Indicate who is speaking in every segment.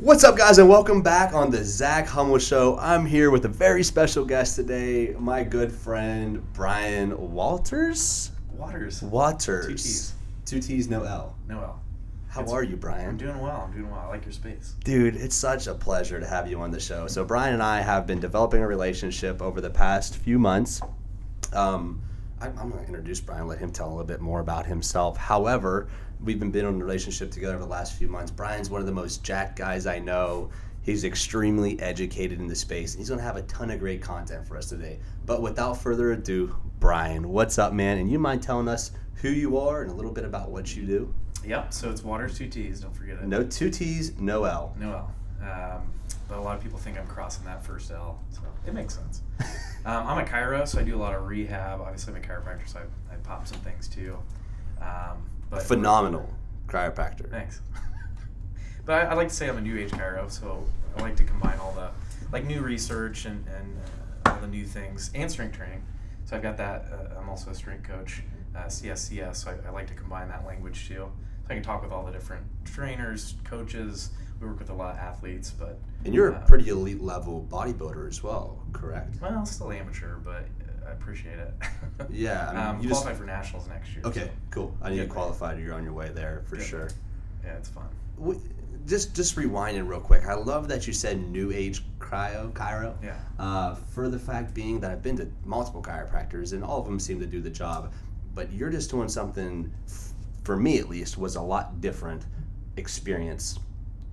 Speaker 1: What's up, guys, and welcome back on the Zach HOMOL'S Show. I'm here with a very special guest today, my good friend Brian Waters.
Speaker 2: Waters.
Speaker 1: Two T's. Two T's, no L.
Speaker 2: No L.
Speaker 1: How are you, Brian?
Speaker 2: I'm doing well. I like your space.
Speaker 1: Dude, it's such a pleasure to have you on the show. So Brian and I have been developing a relationship over the past few months. I'm going to introduce Brian, let him tell a little bit more about himself. However, we've been in a relationship together for the last few months. Brian's one of the most jacked guys I know. He's extremely educated in the space. And he's going to have a ton of great content for us today. But without further ado, Brian, what's up, man? And you mind telling us who you are and a little bit about what you do?
Speaker 2: Yep, so it's Waters, two T's, don't forget it.
Speaker 1: No two T's, no L.
Speaker 2: No L. But a lot of people think I'm crossing that first L, so it makes sense. I'm a chiro, so I do a lot of rehab. Obviously, I'm a chiropractor, so I pop some things too.
Speaker 1: But phenomenal chiropractor.
Speaker 2: Thanks. But I like to say I'm a new age chiro, so I like to combine all the new research and all the new things and strength training. So I've got that. I'm also a strength coach, CSCS, so I like to combine that language too. So I can talk with all the different trainers, coaches. We work with a lot of athletes, but...
Speaker 1: And you're a pretty elite level bodybuilder as well, correct?
Speaker 2: Well, still amateur, but I appreciate it.
Speaker 1: Yeah.
Speaker 2: I mean, qualify for nationals next year.
Speaker 1: Okay,
Speaker 2: so.
Speaker 1: cool. I need you qualified. You're on your way there for sure.
Speaker 2: Yeah, it's fun.
Speaker 1: Just rewinding real quick. I love that you said new age chiro.
Speaker 2: Yeah.
Speaker 1: For the fact being that I've been to multiple chiropractors and all of them seem to do the job, but you're just doing something, for me at least, was a lot different experience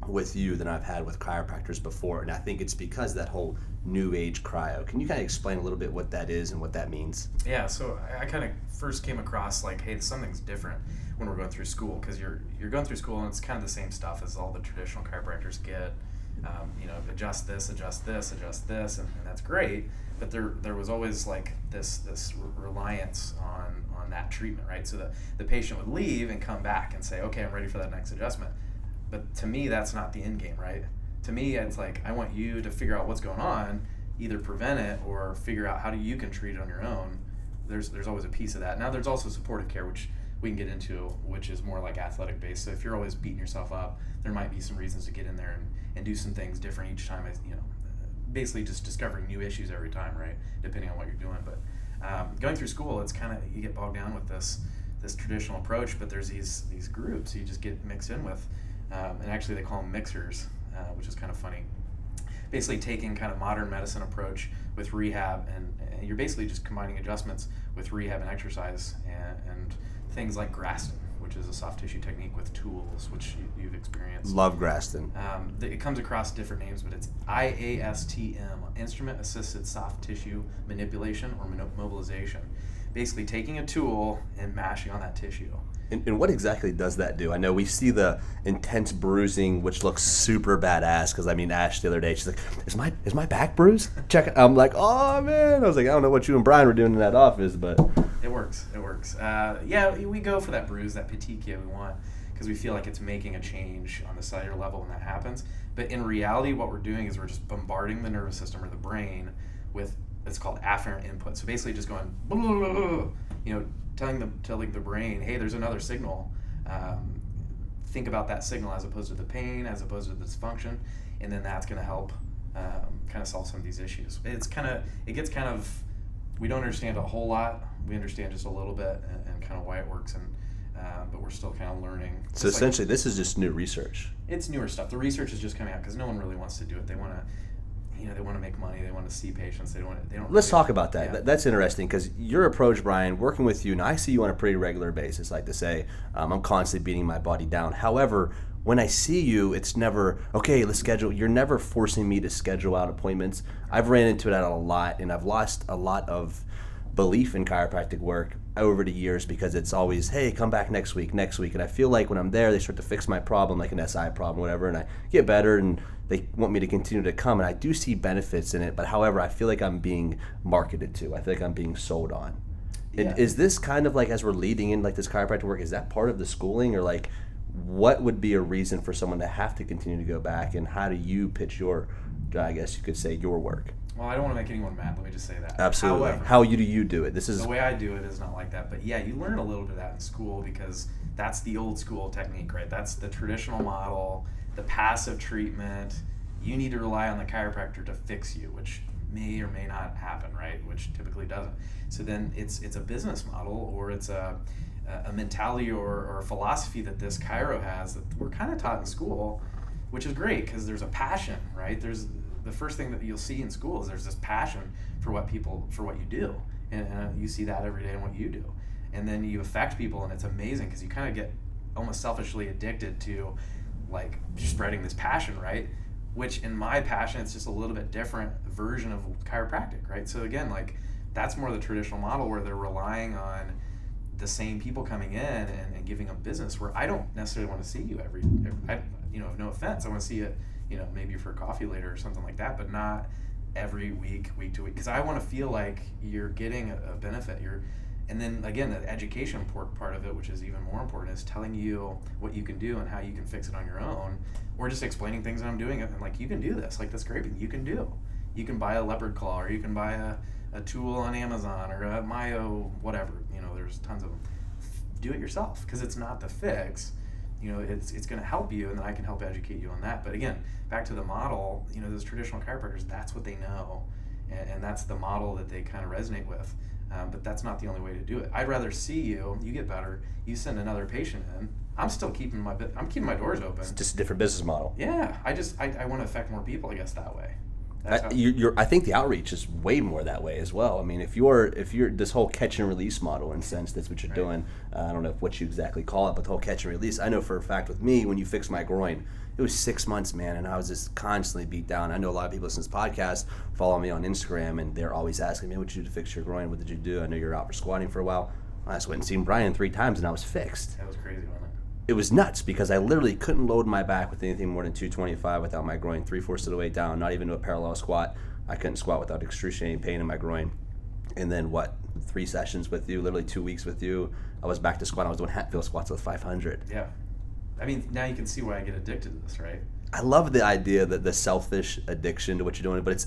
Speaker 1: with you than I've had with chiropractors before, and I think it's because that whole new age cryo. Can you kind of explain a little bit what that is and what that means?
Speaker 2: Yeah, so I kind of first came across like, hey, something's different when we're going through school, because you're going through school and it's kind of the same stuff as all the traditional chiropractors get. Adjust this, and that's great. But there was always like this reliance on that treatment, right? So the patient would leave and come back and say, okay, I'm ready for that next adjustment. But to me, that's not the end game, right? To me, it's like, I want you to figure out what's going on, either prevent it or figure out how you can treat it on your own. There's always a piece of that. Now, there's also supportive care, which we can get into, which is more like athletic based. So if you're always beating yourself up, there might be some reasons to get in there and do some things different each time. Basically just discovering new issues every time, right? Depending on what you're doing. But going through school, it's kind of, you get bogged down with this traditional approach, but there's these groups you just get mixed in with. And actually they call them mixers, which is kind of funny. Basically taking kind of modern medicine approach with rehab, and you're basically just combining adjustments with rehab and exercise and things like Graston, which is a soft tissue technique with tools, which you've experienced.
Speaker 1: Love Graston.
Speaker 2: It comes across different names, but it's IASTM, Instrument Assisted Soft Tissue Manipulation or Mobilization. Basically taking a tool and mashing on that tissue.
Speaker 1: And what exactly does that do? I know we see the intense bruising, which looks super badass. Because I mean, Ash the other day, she's like, "Is my back bruised? Check it." I'm like, "Oh man!" I was like, "I don't know what you and Brian were doing in that office, but
Speaker 2: it works. It works. Yeah, we go for that bruise, that petechia we want, because we feel like it's making a change on the cellular level when that happens. But in reality, what we're doing is we're just bombarding the nervous system or the brain with, it's called afferent input. So basically, just going, blah, blah, blah, blah, telling the brain, hey, there's another signal. Think about that signal as opposed to the pain, as opposed to the dysfunction, and then that's going to help kind of solve some of these issues. We don't understand a whole lot. We understand just a little bit and kind of why it works, but we're still kind of learning.
Speaker 1: So essentially, this is just new research.
Speaker 2: It's newer stuff. The research is just coming out because no one really wants to do it. They want to. They want to make money. They want to see patients. They don't.
Speaker 1: Let's talk about that.
Speaker 2: Yeah.
Speaker 1: That's interesting because your approach, Brian, working with you, and I see you on a pretty regular basis. Like to say, I'm constantly beating my body down. However, when I see you, it's never, okay, let's schedule. You're never forcing me to schedule out appointments. I've ran into that a lot, and I've lost a lot of belief in chiropractic work over the years because it's always, hey, come back next week. And I feel like when I'm there, they start to fix my problem, like an SI problem, whatever, and I get better, and they want me to continue to come, and I do see benefits in it, but however, I feel like I'm being marketed to. I feel like I'm being sold on. Yeah. Is this kind of like, as we're leading in like this chiropractic work, is that part of the schooling, or like what would be a reason for someone to have to continue to go back, and how do you pitch your, I guess you could say, your work?
Speaker 2: Well, I don't want to make anyone mad. Let me just say that.
Speaker 1: Absolutely.
Speaker 2: However,
Speaker 1: how do you do it? This is
Speaker 2: the way I do it is not like that. But yeah, you learn a little bit of that in school because that's the old school technique, right? That's the traditional model. the passive treatment, you need to rely on the chiropractor to fix you, which may or may not happen, right? Which typically doesn't. So then it's a business model, or it's a mentality or a philosophy that this chiro has that we're kind of taught in school, which is great because there's a passion, right? There's the first thing that you'll see in school is there's this passion for what you do, and you see that every day in what you do, and then you affect people, and it's amazing because you kind of get almost selfishly addicted to like spreading this passion, right? Which in my passion, it's just a little bit different version of chiropractic, right? So again, like that's more the traditional model where they're relying on the same people coming in and giving them business, where I don't necessarily want to see you every no offense, I want to see it, maybe for coffee later or something like that, but not every week to week, because I want to feel like you're getting a benefit. And then again, the education part of it, which is even more important, is telling you what you can do and how you can fix it on your own, or just explaining things that I'm doing and like, you can do this, like the scraping, you can do. You can buy a leopard claw, or you can buy a tool on Amazon, or a Mayo, whatever. There's tons of them. Do it yourself, because it's not the fix. It's going to help you, and then I can help educate you on that. But again, back to the model, those traditional chiropractors, that's what they know, and that's the model that they kind of resonate with. But that's not the only way to do it. I'd rather see you get better, you send another patient in. I'm still keeping my doors open.
Speaker 1: It's just a different business model.
Speaker 2: Yeah, I want to affect more people, I guess, that way.
Speaker 1: I think the outreach is way more that way as well. I mean, if you're this whole catch and release model, in a sense, that's what you're doing. I don't know what you exactly call it, but the whole catch and release. I know for a fact with me, when you fixed my groin, it was 6 months, man, and I was just constantly beat down. I know a lot of people listen to this podcast, follow me on Instagram, and they're always asking me, what did you do to fix your groin? What did you do? I know you're out for squatting for a while. I just went and seen Brian 3 times, and I was fixed.
Speaker 2: That was crazy, wasn't it?
Speaker 1: It was nuts, because I literally couldn't load my back with anything more than 225 without my groin 3/4 of the way down, not even to a parallel squat. I couldn't squat without excruciating pain in my groin. And then 3 sessions with you, literally 2 weeks with you, I was back to squat. I was doing Hatfield squats with 500.
Speaker 2: Yeah. I mean, now you can see why I get addicted to this, right?
Speaker 1: I love the idea that the selfish addiction to what you're doing, but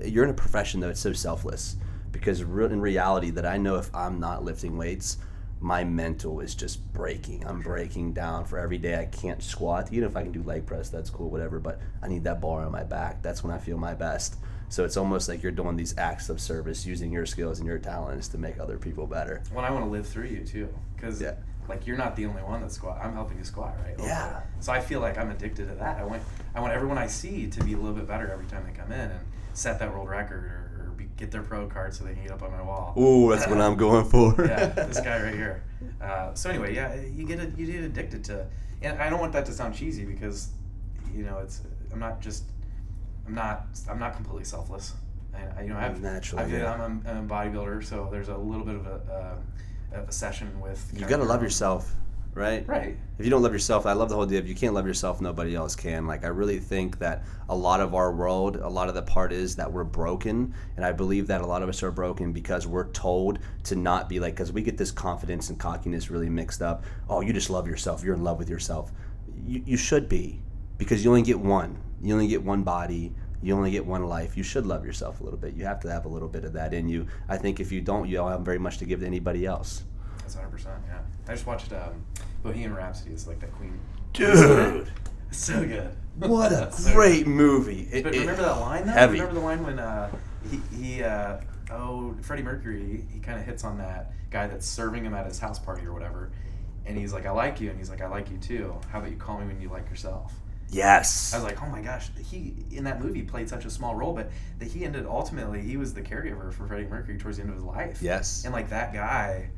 Speaker 1: you're in a profession that it's so selfless, because in reality that I know if I'm not lifting weights, my mental is just breaking. I'm breaking down for every day I can't squat. Even if I can do leg press, that's cool, whatever, but I need that bar on my back. That's when I feel my best. So it's almost like you're doing these acts of service, using your skills and your talents to make other people better.
Speaker 2: Well, I want to live through you too, because like you're not the only one that squat. I'm helping you squat, right?
Speaker 1: Yeah.
Speaker 2: So I feel like I'm addicted to that. I want everyone I see to be a little bit better every time they come in and set that world record, or get their pro card so they can get up on my wall.
Speaker 1: Ooh, that's what I'm going for.
Speaker 2: Yeah, this guy right here. So anyway, yeah, you get addicted to, and I don't want that to sound cheesy, because I'm not completely selfless. I'm a bodybuilder, so there's a little bit of a session with.
Speaker 1: You gotta love yourself, right?
Speaker 2: Right.
Speaker 1: If you don't love yourself, I love the whole idea. If you can't love yourself, nobody else can. Like, I really think that a lot of our world, a lot of the part is that we're broken, and I believe that a lot of us are broken because we're told to not be like, because we get this confidence and cockiness really mixed up. Oh, you just love yourself. You're in love with yourself. You should be, because you only get one. You only get one body. You only get one life. You should love yourself a little bit. You have to have a little bit of that in you. I think if you don't, you don't have very much to give to anybody else.
Speaker 2: That's 100%, yeah. I just watched Bohemian Rhapsody. It's like that Queen.
Speaker 1: Dude!
Speaker 2: It's so good.
Speaker 1: What a great movie.
Speaker 2: But remember that line, though?
Speaker 1: Heavy.
Speaker 2: Remember the line when Freddie Mercury, he kind of hits on that guy that's serving him at his house party or whatever, and he's like, I like you, and he's like, I like you too. How about you call me when you like yourself?
Speaker 1: Yes.
Speaker 2: I was like, oh my gosh, he in that movie played such a small role, but that he was the caregiver for Freddie Mercury towards the end of his life.
Speaker 1: Yes.
Speaker 2: And like that guy,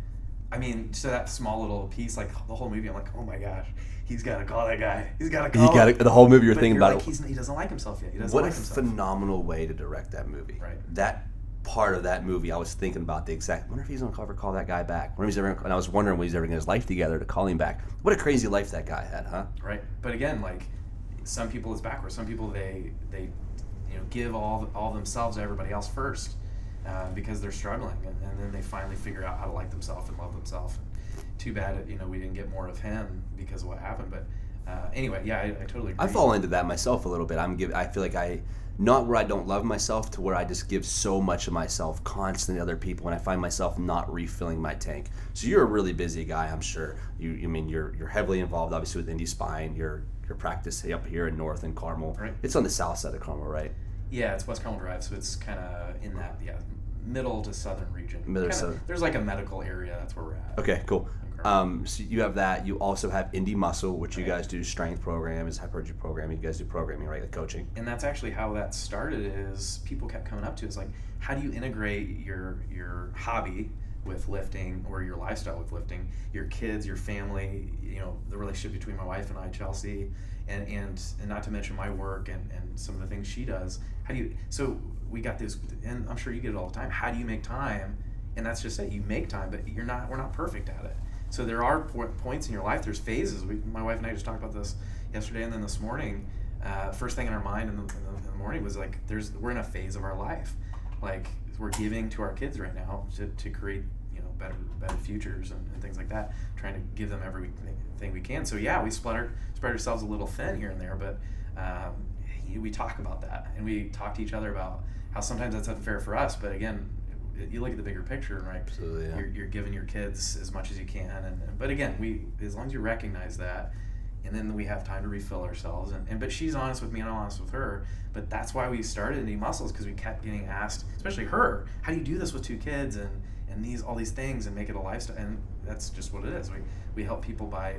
Speaker 2: I mean, so that small little piece, like the whole movie, I'm like, oh my gosh, he's got to call that guy. He's got to call him.
Speaker 1: The whole movie you're thinking about
Speaker 2: like, he doesn't like himself yet. He doesn't
Speaker 1: what
Speaker 2: like
Speaker 1: a
Speaker 2: himself.
Speaker 1: phenomenal way to direct that movie.
Speaker 2: Right.
Speaker 1: That part of that movie, I was thinking about the exact, I wonder if he's going to ever call that guy back. And I was wondering when he's ever going to get his life together to call him back. What a crazy life that guy had, huh?
Speaker 2: Right. But again, like, some people it's backwards. Some people they give all themselves to everybody else first because they're struggling, and then they finally figure out how to like themselves and love themselves. Too bad we didn't get more of him because of what happened. But Anyway, yeah, I totally agree.
Speaker 1: I fall into that myself a little bit. I feel like not where I don't love myself to where I just give so much of myself constantly to other people, and I find myself not refilling my tank. So you're a really busy guy, I'm sure. You're heavily involved, obviously, with Indie Spine. Your practice up here in North in Carmel.
Speaker 2: Right.
Speaker 1: It's on the south side of Carmel, right?
Speaker 2: Yeah, it's West Carmel Drive, so it's kind of in that middle to southern region.
Speaker 1: Southern.
Speaker 2: There's like a medical area. That's where we're at.
Speaker 1: Okay, cool. So you have that. You also have Indie Muscle, which you guys do strength programs, hypertrophy programming. You guys do programming, right? Like coaching.
Speaker 2: And that's actually how that started. Is people kept coming up to us like, how do you integrate your hobby with lifting, or your lifestyle with lifting, your kids, your family, the relationship between my wife and I, Chelsea, and not to mention my work and some of the things she does. So we got this, and I'm sure you get it all the time. How do you make time? And that's just it. You make time, but we're not perfect at it. So there are points in your life. There's phases. My wife and I just talked about this yesterday, and then this morning, first thing in our mind in the morning was like, we're in a phase of our life, like we're giving to our kids right now to create better futures and things like that, trying to give them everything we can. So yeah, we spread ourselves a little thin here and there, but we talk about that, and we talk to each other about how sometimes that's unfair for us, but again, you look at the bigger picture, right?
Speaker 1: Absolutely, yeah.
Speaker 2: You're giving your kids as much as you can, but again, as long as you recognize that, and then we have time to refill ourselves. But she's honest with me, and I'm honest with her. But that's why we started Indie Muscles, because we kept getting asked, especially her, how do you do this with 2 kids and all these things and make it a lifestyle? And that's just what it is. We help people by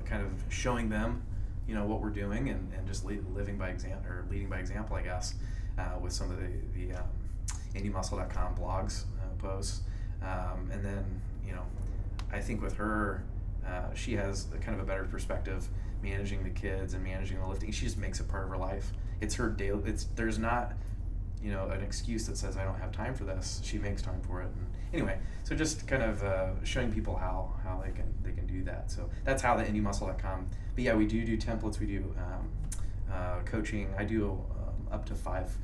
Speaker 2: kind of showing them, what we're doing, and just living by example, or leading by example, I guess, with some of the indiemuscle.com blogs posts, and then I think with her, she has kind of a better perspective managing the kids and managing the lifting. She just makes it part of her life. It's her daily. There's not an excuse that says I don't have time for this. She makes time for it. And anyway, so just kind of showing people how they can do that. So that's how the indiemuscle.com. But yeah, we do templates. We do coaching. I do up to 5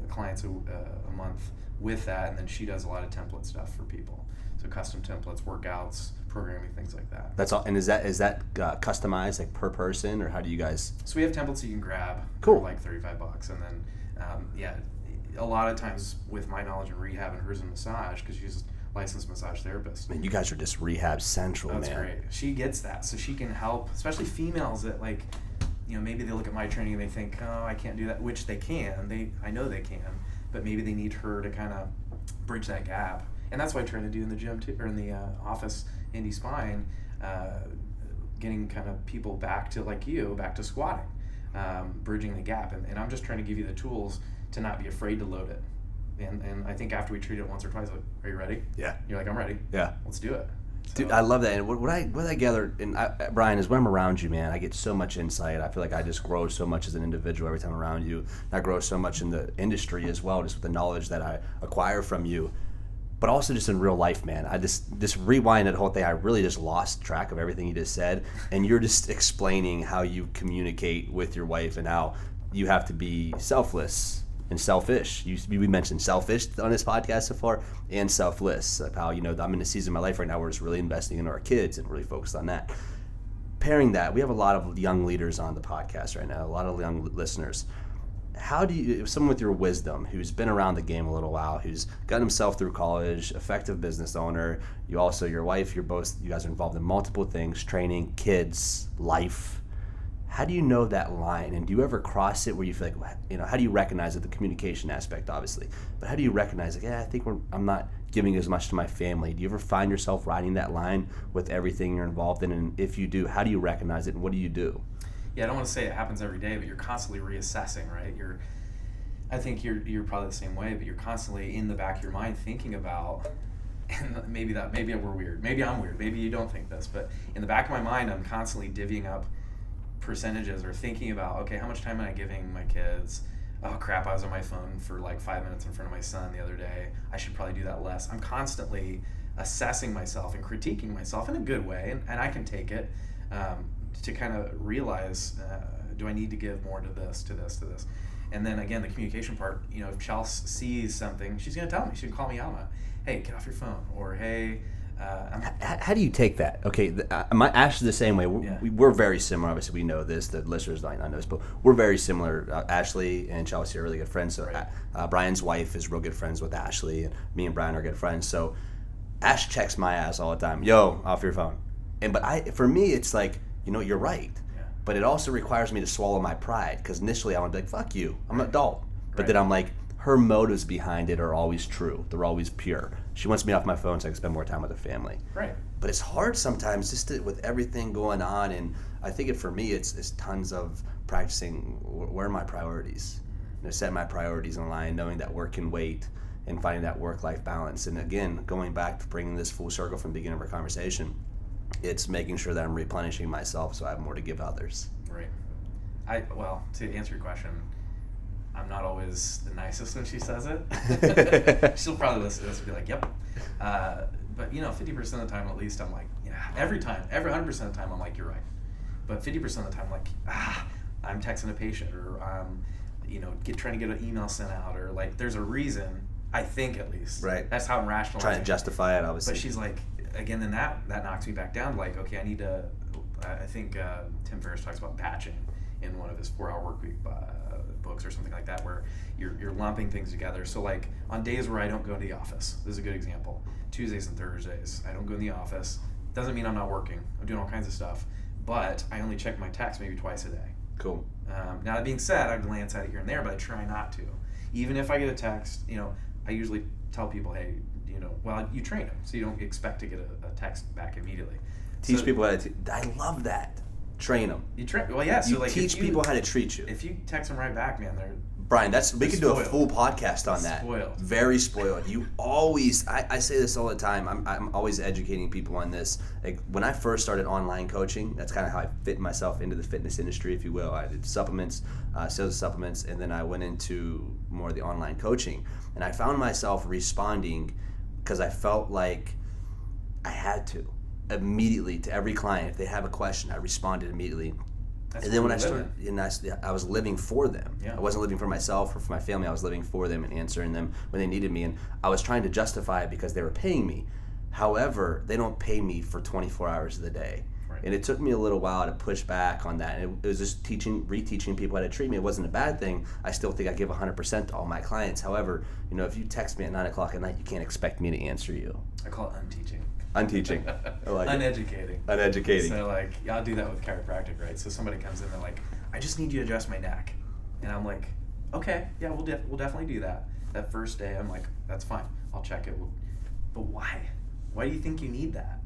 Speaker 2: clients a month with that, and then she does a lot of template stuff for people. So custom templates, workouts, programming, things like that.
Speaker 1: That's all. And is that customized like per person, or how do you guys?
Speaker 2: So we have templates you can grab.
Speaker 1: Cool.
Speaker 2: For like $35, and then a lot of times with my knowledge in rehab and hers in massage, because she's a licensed massage therapist.
Speaker 1: Man, you guys are just rehab central,
Speaker 2: That's
Speaker 1: man.
Speaker 2: Great. She gets that, so she can help, especially females that maybe they look at my training and they think, oh, I can't do that, which they can. I know they can, but maybe they need her to kind of bridge that gap. And that's what I try to do in the gym too, or in the office, Indie Spine, getting kind of people back to squatting, bridging the gap. And I'm just trying to give you the tools to not be afraid to load it. And I think after we treat it once or twice, like, are you ready?
Speaker 1: Yeah.
Speaker 2: You're like, I'm ready.
Speaker 1: Yeah.
Speaker 2: Let's do it. So.
Speaker 1: Dude, I love that. And what I gather, Brian, is when I'm around you, man, I get so much insight. I feel like I just grow so much as an individual every time I'm around you. And I grow so much in the industry as well, just with the knowledge that I acquire from you. But also just in real life, man. I just rewind that whole thing. I really just lost track of everything you just said. And you're just explaining how you communicate with your wife and how you have to be selfless and selfish. We mentioned selfish on this podcast so far, and selfless. Of how, I'm in a season of my life right now where it's really investing in our kids and really focused on that. Pairing that, we have a lot of young leaders on the podcast right now, a lot of young listeners. How do you, someone with your wisdom, who's been around the game a little while, who's got himself through college, effective business owner, your wife, you guys are involved in multiple things, training, kids, life. How do you know that line? And do you ever cross it where you feel like, how do you recognize it? The communication aspect, obviously. But how do you recognize, I think I'm not giving as much to my family? Do you ever find yourself riding that line with everything you're involved in? And if you do, how do you recognize it and what do you do?
Speaker 2: Yeah, I don't want to say it happens every day, but you're constantly reassessing, right? I think you're probably the same way, but you're constantly in the back of your mind thinking about, and maybe we're weird. Maybe I'm weird. Maybe you don't think this, but in the back of my mind, I'm constantly divvying up percentages or thinking about, okay, how much time am I giving my kids? Oh crap, I was on my phone for like 5 minutes in front of my son the other day. I should probably do that less. I'm constantly assessing myself and critiquing myself in a good way, and I can take it to kind of realize, do I need to give more to this? And then again, the communication part, if Chelsea sees something, she's going to tell me. She's going to call me out on it. Hey, get off your phone. Or, hey,
Speaker 1: How do you take that? Okay, my Ash is the same way.
Speaker 2: Yeah.
Speaker 1: We're very similar. Obviously, we know this. The listeners might not know this, but we're very similar. Ashley and Chelsea are really good friends. So
Speaker 2: Right.
Speaker 1: Brian's wife is real good friends with Ashley, and me and Brian are good friends. So Ash checks my ass all the time. Yo, off your phone. For me, it's like, you're right.
Speaker 2: Yeah.
Speaker 1: But it also requires me to swallow my pride, because initially I want to be like, fuck you, I'm an adult. But then I'm like, her motives behind it are always true. They're always pure. She wants me off my phone so I can spend more time with the family.
Speaker 2: Right.
Speaker 1: But it's hard sometimes with everything going on. And I think for me, it's tons of practicing where are my priorities. Set my priorities in line, knowing that work can wait, and finding that work-life balance. And again, going back to bringing this full circle from the beginning of our conversation, it's making sure that I'm replenishing myself so I have more to give others.
Speaker 2: Right. Well, to answer your question, I'm not always the nicest when she says it. She'll probably listen to this and be like, yep. But 50% of the time at least, I'm like, yeah, every 100% of the time I'm like, you're right. But 50% of the time I'm like, I'm texting a patient, or trying to get an email sent out, or like there's a reason, I think at least.
Speaker 1: Right.
Speaker 2: That's how I'm rationalizing.
Speaker 1: Trying to justify it, obviously.
Speaker 2: But she's like, again, then that knocks me back down. Like, okay, I think Tim Ferriss talks about batching in one of his 4-Hour Workweek books or something like that, where you're lumping things together. So like on days where I don't go to the office, this is a good example. Tuesdays and Thursdays, I don't go in the office. Doesn't mean I'm not working. I'm doing all kinds of stuff, but I only check my text maybe twice a day.
Speaker 1: Cool.
Speaker 2: Now that being said, I glance at it here and there, but I try not to. Even if I get a text, I usually tell people, hey, you train them, so you don't expect to get a text back immediately.
Speaker 1: Teach people how to. I love that. Train them.
Speaker 2: You train. Well, yeah. So
Speaker 1: you
Speaker 2: like,
Speaker 1: teach people how to treat you.
Speaker 2: If you text them right back, man, they're
Speaker 1: Brian, we could do a
Speaker 2: spoiled.
Speaker 1: full podcast on that.
Speaker 2: Spoiled.
Speaker 1: Very spoiled. You always, I say this all the time, I'm always educating people on this. Like when I first started online coaching, that's kind of how I fit myself into the fitness industry, if you will. I did supplements, sales of supplements, and then I went into more of the online coaching. And I found myself responding because I felt like I had to immediately to every client. If they have a question, I responded immediately.
Speaker 2: That's
Speaker 1: and then when I
Speaker 2: living.
Speaker 1: started, I was living for them.
Speaker 2: Yeah.
Speaker 1: I wasn't living for myself or for my family. I was living for them and answering them when they needed me. And I was trying to justify it because they were paying me. However, they don't pay me for 24 hours of the day.
Speaker 2: Right.
Speaker 1: And it took me a little while to push back on that. And it was just reteaching people how to treat me. It wasn't a bad thing. I still think I give 100% to all my clients. However, if you text me at 9 o'clock at night, you can't expect me to answer you.
Speaker 2: I call it unteaching.
Speaker 1: Unteaching. I like
Speaker 2: Uneducating.
Speaker 1: it. Uneducating.
Speaker 2: So like, I'll do that with chiropractic, right? So somebody comes in, they're like, I just need you to adjust my neck. And I'm like, okay, yeah, we'll definitely do that. That first day, I'm like, that's fine. I'll check it. But why? Why do you think you need that?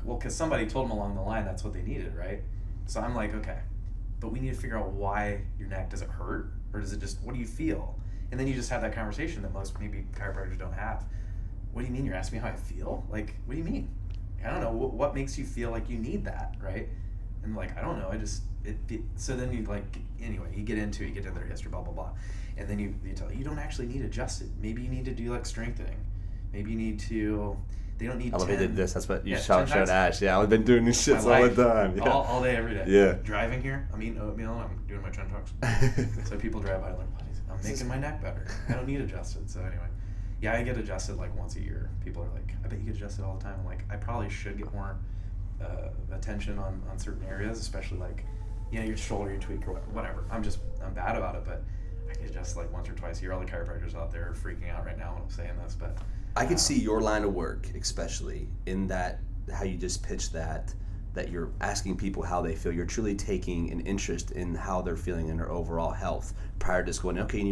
Speaker 2: Well, because somebody told them along the line that's what they needed, right? So I'm like, okay, but we need to figure out why your neck, does it hurt? Or does it just, what do you feel? And then you just have that conversation that most maybe chiropractors don't have. What do you mean? You're asking me how I feel? Like, what do you mean? I don't know. What makes you feel like you need that, right? And like, I don't know. So then you like, anyway, you get into their history, blah, blah, blah. And then you tell, you don't actually need adjusted. Maybe you need to do like strengthening. Maybe you need to, they don't need
Speaker 1: I love
Speaker 2: 10.
Speaker 1: you did this. That's what you
Speaker 2: 10
Speaker 1: showed
Speaker 2: times.
Speaker 1: Ash. Yeah, I've been doing these shits all the time. Yeah.
Speaker 2: All day, every day.
Speaker 1: Yeah.
Speaker 2: Driving here, I'm eating oatmeal, I'm doing my chin tucks. So people drive by like, I'm making my neck better. I don't need adjusted. So anyway. Yeah, I get adjusted like once a year. People are like, I bet you get adjusted all the time. I'm like, I probably should get more attention on certain areas, especially like, your shoulder, you tweak or whatever. I'm bad about it, but I get adjusted like once or twice a year. All the chiropractors out there are freaking out right now when I'm saying this, but
Speaker 1: I could see your line of work, especially in that, how you just pitched that you're asking people how they feel. You're truly taking an interest in how they're feeling in their overall health prior to just going, okay,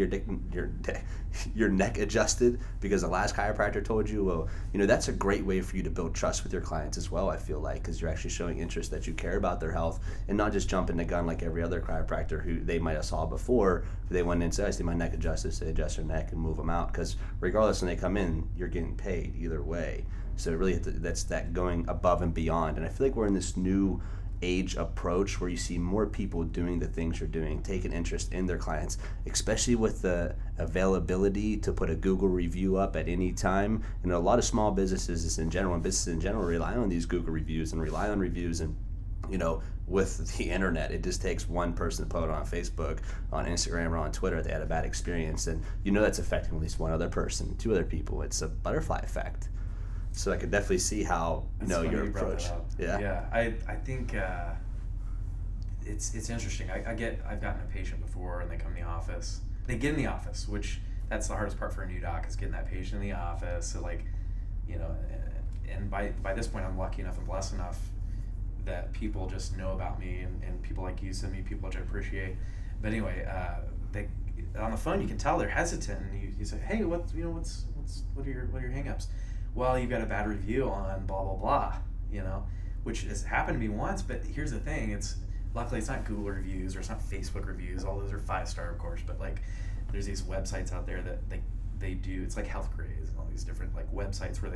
Speaker 1: your neck adjusted because the last chiropractor told you. Well, that's a great way for you to build trust with your clients as well, I feel like, because you're actually showing interest that you care about their health and not just jumping the gun like every other chiropractor who they might have saw before. They went in and said, I see my neck adjusted, so they adjust their neck and move them out, because regardless when they come in, you're getting paid either way. So really, that's that going above and beyond. And I feel like we're in this new age approach where you see more people doing the things you're doing, taking interest in their clients, especially with the availability to put a Google review up at any time. And a lot of small businesses in general, and businesses in general, rely on these Google reviews and rely on reviews. And with the internet, it just takes one person to put it on Facebook, on Instagram, or on Twitter. They had a bad experience, and that's affecting at least one other person, 2 other people. It's a butterfly effect. So I could definitely see how your approach.
Speaker 2: Yeah. I think it's interesting. I've gotten a patient before, and they come in the office. They get in the office, which that's the hardest part for a new doc, is getting that patient in the office. So like, and by this point, I'm lucky enough and blessed enough that people just know about me, and people like you send me people, which I appreciate. But anyway, they on the phone, you can tell they're hesitant, and you say, hey, what are your hang-ups? Well, you've got a bad review on blah blah blah, which has happened to me once. But here's the thing: luckily it's not Google reviews, or it's not Facebook reviews. All those are 5-star, of course. But like, there's these websites out there that they do. It's like Health Grades and all these different like websites where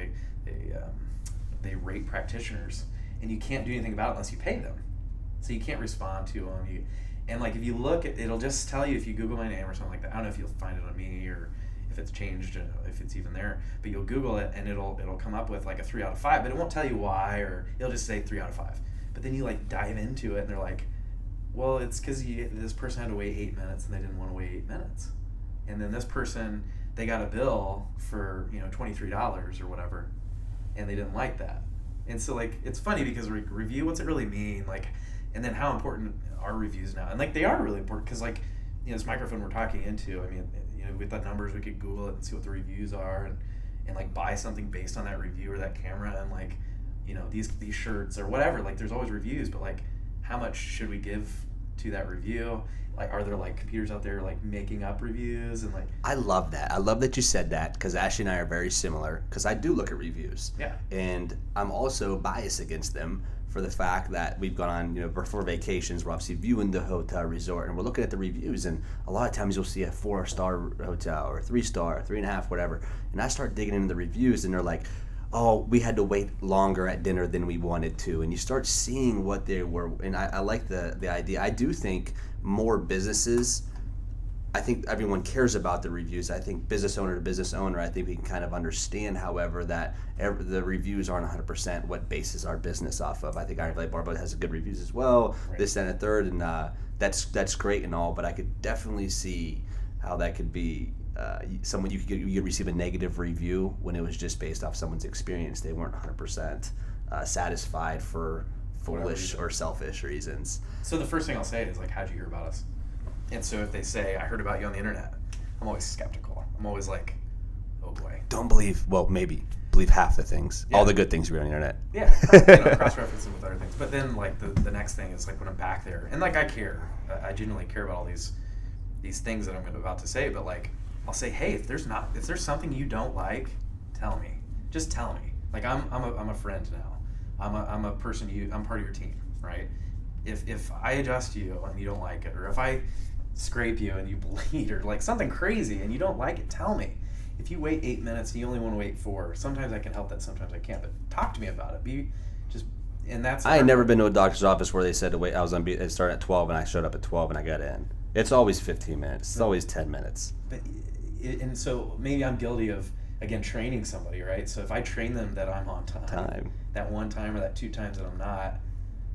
Speaker 2: they rate practitioners, and you can't do anything about it unless you pay them. So you can't respond to them. And like, if you look at, it'll just tell you if you Google my name or something like that. I don't know if you'll find it on me or if it's changed, if it's even there. But you'll Google it, and it'll come up with like a 3 out of 5, but it won't tell you why, or it'll just say 3 out of 5. But then you like dive into it, and they're like, well, it's because this person had to wait 8 minutes, and they didn't want to wait 8 minutes. And then this person, they got a bill for $23 or whatever, and they didn't like that. And so like, it's funny because review, what's it really mean? Like, and then how important are reviews now? And like, they are really important, because like, this microphone we're talking into, I mean, with the numbers, we could Google it and see what the reviews are, and like buy something based on that review or that camera, and like, these shirts or whatever. Like, there's always reviews, but like, how much should we give to that review? Like, are there like computers out there like making up reviews? And like,
Speaker 1: I love that. I love that you said that, because Ashley and I are very similar, because I do look at reviews.
Speaker 2: Yeah.
Speaker 1: And I'm also biased against them for the fact that we've gone on, for vacations, we're obviously viewing the hotel resort, and we're looking at the reviews, and a lot of times you'll see a 4-star hotel or 3-star, 3.5, whatever. And I start digging into the reviews, and they're like, oh, we had to wait longer at dinner than we wanted to. And you start seeing what they were. And I like the idea. I do think more businesses, I think everyone cares about the reviews. I think business owner to business owner, I think we can kind of understand, however, that the reviews aren't 100% what bases our business off of. I think Barbell has good reviews as well, right. This and a third, and that's great and all, but I could definitely see how that could be someone you could receive a negative review when it was just based off someone's experience. They weren't 100% satisfied for foolish or selfish reasons.
Speaker 2: So the first thing I'll say is like, how'd you hear about us? And so if they say, I heard about you on the internet, I'm always skeptical. I'm always like, oh boy.
Speaker 1: Don't believe, well, maybe believe half the things. Yeah. All the good things you read on the internet.
Speaker 2: Yeah, cross-reference them with other things. But then like the next thing is like, when I'm back there, and like I care. I genuinely care about all these things that I'm about to say, but like, I'll say, hey, if there's something you don't like, tell me. Just tell me. Like, I'm a friend now. I'm a person I'm part of your team, right? If I adjust you and you don't like it, or if I scrape you and you bleed, or like something crazy and you don't like it, tell me. If you wait 8 minutes and you only want to wait 4, sometimes I can help that, sometimes I can't. But talk to me about it. I
Speaker 1: ain't never been to a doctor's office where they said to wait. It started at 12 and I showed up at 12 and I got in. It's always 15 minutes. It's always 10 minutes.
Speaker 2: And so maybe I'm guilty of, again, training somebody, right? So if I train them that I'm on time, that one time or that 2 times that I'm not.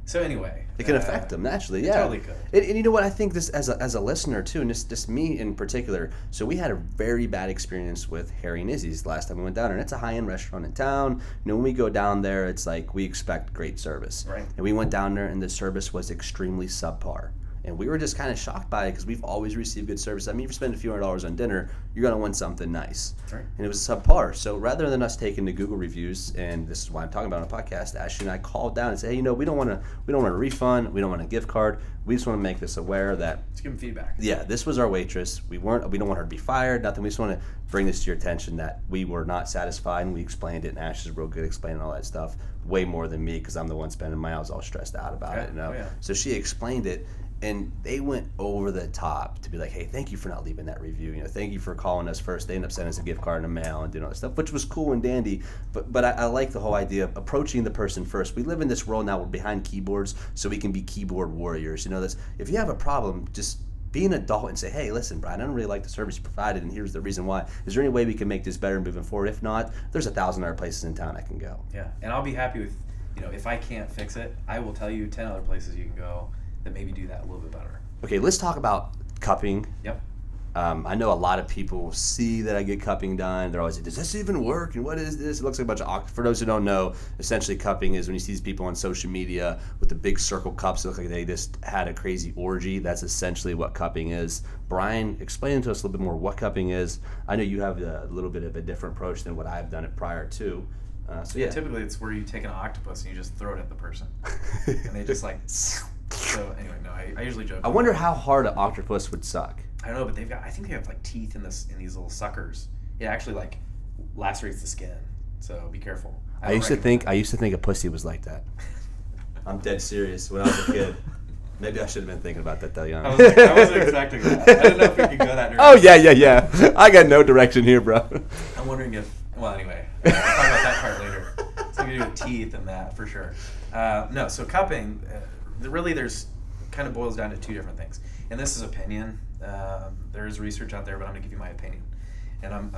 Speaker 2: So anyway,
Speaker 1: it can affect them naturally. Yeah,
Speaker 2: totally could.
Speaker 1: And you know what? I think this as a listener too, and just me in particular. So we had a very bad experience with Harry and Izzy's last time we went down there, and it's a high-end restaurant in town. When we go down there, it's like we expect great service.
Speaker 2: Right.
Speaker 1: And we went down there, and the service was extremely subpar. And we were just kind of shocked by it, because we've always received good service. I mean, if you spend a few $100s on dinner, you're going to want something nice.
Speaker 2: Right.
Speaker 1: And it was subpar. So rather than us taking the Google reviews, and this is why I'm talking about on a podcast, Ashley and I called down and said, hey, we don't want a refund. We don't want a gift card. We just want to make this aware that...
Speaker 2: Let's give them feedback.
Speaker 1: Yeah, this was our waitress. We don't want her to be fired, nothing. We just want to bring this to your attention that we were not satisfied, and we explained it, and Ashley's real good explaining all that stuff, way more than me, because I'm the one spending money. I was all stressed out about it.
Speaker 2: Oh, yeah.
Speaker 1: So she explained it. And they went over the top to be like, hey, thank you for not leaving that review. Thank you for calling us first. They ended up sending us a gift card in the mail and doing all that stuff, which was cool and dandy. But I like the whole idea of approaching the person first. We live in this world now, we're behind keyboards, so we can be keyboard warriors. If you have a problem, just be an adult and say, hey, listen, Brian, I don't really like the service you provided, and here's the reason why. Is there any way we can make this better moving forward? If not, there's 1,000 other places in town I can go.
Speaker 2: Yeah, and I'll be happy with, if I can't fix it, I will tell you 10 other places you can go that maybe do that a little bit better.
Speaker 1: Okay, let's talk about cupping.
Speaker 2: Yep.
Speaker 1: I know a lot of people see that I get cupping done. They're always like, does this even work? And what is this? It looks like a bunch of, for those who don't know, essentially cupping is when you see these people on social media with the big circle cups, it looks like they just had a crazy orgy. That's essentially what cupping is. Brian, explain to us a little bit more what cupping is. I know you have a little bit of a different approach than what I've done it prior to. So yeah.
Speaker 2: Typically it's where you take an octopus and you just throw it at the person. And they just like, so anyway, no, I usually joke.
Speaker 1: I wonder how hard an octopus would suck.
Speaker 2: I don't know, but I think they have like teeth in these little suckers. It actually like lacerates the skin. So be careful.
Speaker 1: I used to think a pussy was like that. I'm dead serious. When I was a kid, maybe I should have been thinking about that though, young.
Speaker 2: I wasn't expecting that. I didn't know if we could go that direction.
Speaker 1: Oh yeah. I got no direction here, bro.
Speaker 2: I'm wondering if. Well, anyway, we'll talk about that part later. Something to do with teeth and that for sure. No, so cupping, really, there's kind of boils down to two different things, and this is opinion. There is research out there, but I'm gonna give you my opinion. And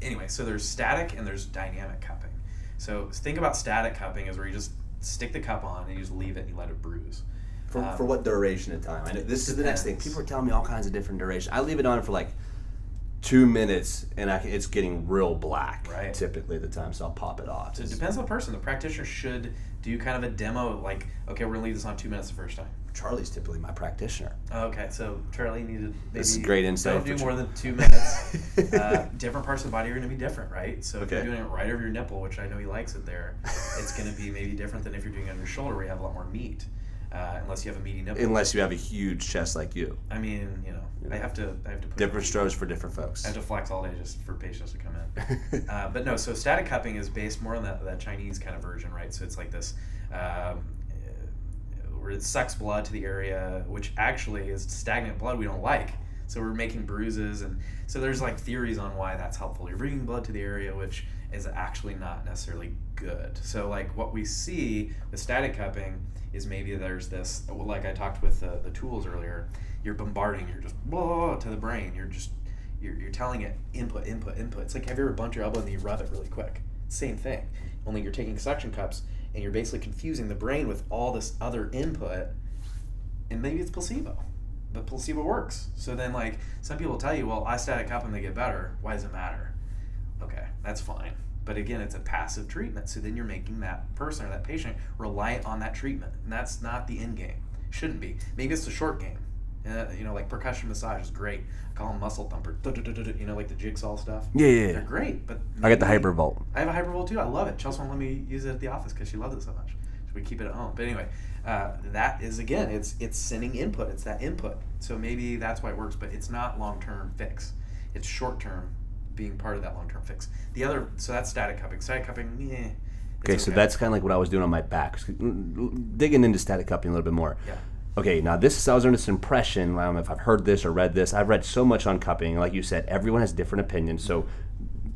Speaker 2: anyway. So there's static and there's dynamic cupping. So think about static cupping is where you just stick the cup on and you just leave it and you let it bruise.
Speaker 1: For what duration of time? I know this is the next thing. People are telling me all kinds of different durations. I leave it on for like 2 minutes and it's getting real black.
Speaker 2: Right.
Speaker 1: Typically at the time, so I'll pop it off.
Speaker 2: So it depends on the person. The practitioner should do kind of a demo, like, okay, we're gonna leave this on 2 minutes the first time.
Speaker 1: Charlie's typically my practitioner.
Speaker 2: Okay, so Charlie needed.
Speaker 1: This is great insight.
Speaker 2: Don't do more than 2 minutes. Different parts of the body are going to be different, right? So if you're doing it right over your nipple, which I know he likes it there, it's going to be maybe different than if you're doing it on your shoulder where you have a lot more meat. Unless you have a meaty nipple. Unless
Speaker 1: you have a huge chest like you.
Speaker 2: I mean, I have to put
Speaker 1: different strokes for different folks.
Speaker 2: I have to flex all day just for patients to come in. But no, so static cupping is based more on that Chinese kind of version, right? So it's like this. Where it sucks blood to the area, which actually is stagnant blood we don't like. So we're making bruises, and so there's like theories on why that's helpful. You're bringing blood to the area, which is actually not necessarily good. So like what we see with static cupping is maybe there's this, like I talked with the tools earlier, you're bombarding, you're just blah to the brain. You're telling it input. It's like, have you ever bumped your elbow and then you rub it really quick? Same thing, only you're taking suction cups and you're basically confusing the brain with all this other input, and maybe it's placebo, but placebo works. So then like some people tell you, well, I static cup and they get better. Why does it matter? Okay, that's fine. But again, it's a passive treatment. So then you're making that person or that patient reliant on that treatment. And that's not the end game. Shouldn't be. Maybe it's the short game. Like percussion massage is great. I call them muscle thumper. Like the jigsaw stuff.
Speaker 1: Yeah.
Speaker 2: They're great. But
Speaker 1: I got the Hypervolt.
Speaker 2: I have a Hypervolt too. I love it. Chelsea won't let me use it at the office because she loves it so much. So we keep it at home. But anyway, that is, again, it's sending input. It's that input. So maybe that's why it works, but it's not long-term fix. It's short-term being part of that long-term fix. So that's static cupping. Static cupping,
Speaker 1: okay, so that's kind of like what I was doing on my back. Digging into static cupping a little bit more.
Speaker 2: Yeah.
Speaker 1: Okay, now I was under this impression, I don't know if I've heard this or read this, I've read so much on cupping, like you said, everyone has different opinions. So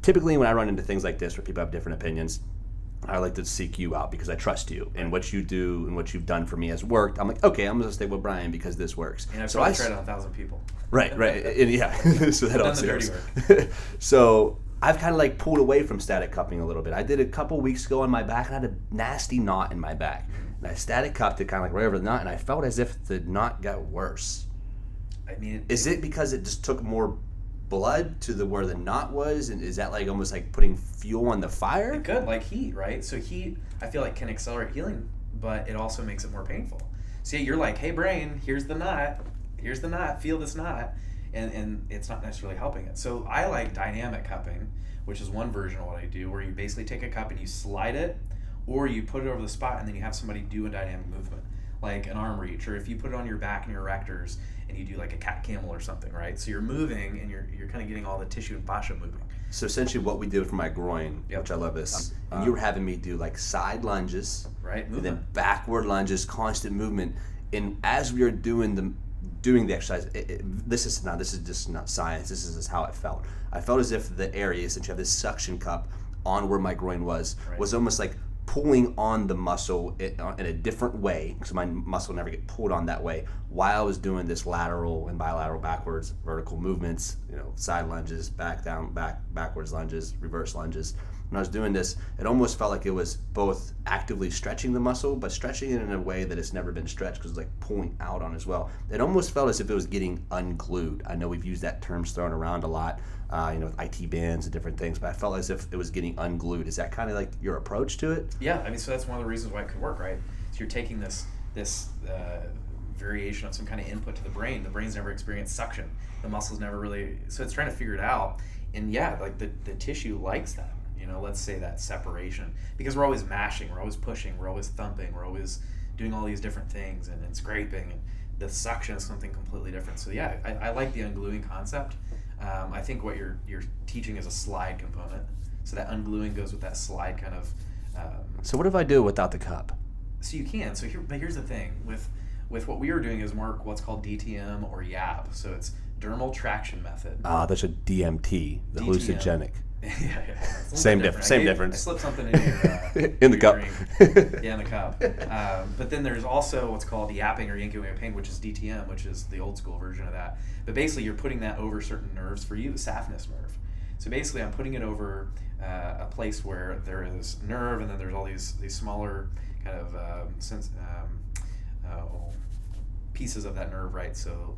Speaker 1: typically when I run into things like this where people have different opinions, I like to seek you out because I trust you, and what you do and what you've done for me has worked. I'm like, okay, I'm going to stay with Brian because this works.
Speaker 2: And I've tried on 1,000 people.
Speaker 1: Right. And yeah. So that
Speaker 2: all serves.
Speaker 1: So I've kind of like pulled away from static cupping a little bit. I did a couple weeks ago on my back, and I had a nasty knot in my back. And I static cupped it kind of like right over the knot, and I felt as if the knot got worse.
Speaker 2: I mean,
Speaker 1: is it because it just took more blood to where the knot was, and is that like almost like putting fuel on the fire?
Speaker 2: It could, like heat, right? So heat, I feel like, can accelerate healing, but it also makes it more painful. So you're like, hey brain, here's the knot, feel this knot, and it's not necessarily helping it. So I like dynamic cupping, which is one version of what I do, where you basically take a cup and you slide it, or you put it over the spot and then you have somebody do a dynamic movement, like an arm reach, or if you put it on your back and your erectors and you do like a cat camel or something, right? So you're moving and you're kind of getting all the tissue and fascia moving.
Speaker 1: So essentially what we did for my groin, which I love this, you were having me do like side lunges,
Speaker 2: right,
Speaker 1: and then backward lunges, constant movement. And as we were doing the exercise, this is just not science, this is just how it felt. I felt as if the area, since you have this suction cup on where my groin was almost like pulling on the muscle in a different way, because my muscle never get pulled on that way, while I was doing this lateral and bilateral backwards vertical movements, side lunges, back down, backwards lunges, reverse lunges. when I was doing this, it almost felt like it was both actively stretching the muscle, but stretching it in a way that it's never been stretched because it's like pulling out on as well. It almost felt as if it was getting unglued. I know we've used that term thrown around a lot, with IT bands and different things, but I felt as if it was getting unglued. Is that kind of like your approach to it?
Speaker 2: Yeah, I mean, so that's one of the reasons why it could work, right? So you're taking this variation of some kind of input to the brain. The brain's never experienced suction. The muscle's never really, so it's trying to figure it out. And yeah, like the tissue likes that, let's say that separation, because we're always mashing, we're always pushing, we're always thumping, we're always doing all these different things and scraping, and the suction is something completely different. So yeah, I like the ungluing concept. I think what you're teaching is a slide component. So that ungluing goes with that slide kind of.
Speaker 1: So what if I do it without the cup?
Speaker 2: So you can. But here's the thing with what we were doing is more what's called DTM or YAB. So it's dermal traction method.
Speaker 1: That's a DMT, the
Speaker 2: DTM.
Speaker 1: hallucinogenic.
Speaker 2: Yeah.
Speaker 1: Same difference.
Speaker 2: I slipped something in your
Speaker 1: in the cup.
Speaker 2: Yeah, in the cup. But then there's also what's called yapping or yanking away pain, which is DTM, which is the old school version of that. But basically, you're putting that over certain nerves. For you, the saphenous nerve. So basically, I'm putting it over a place where there is nerve, and then there's all these smaller kind of pieces of that nerve, right? So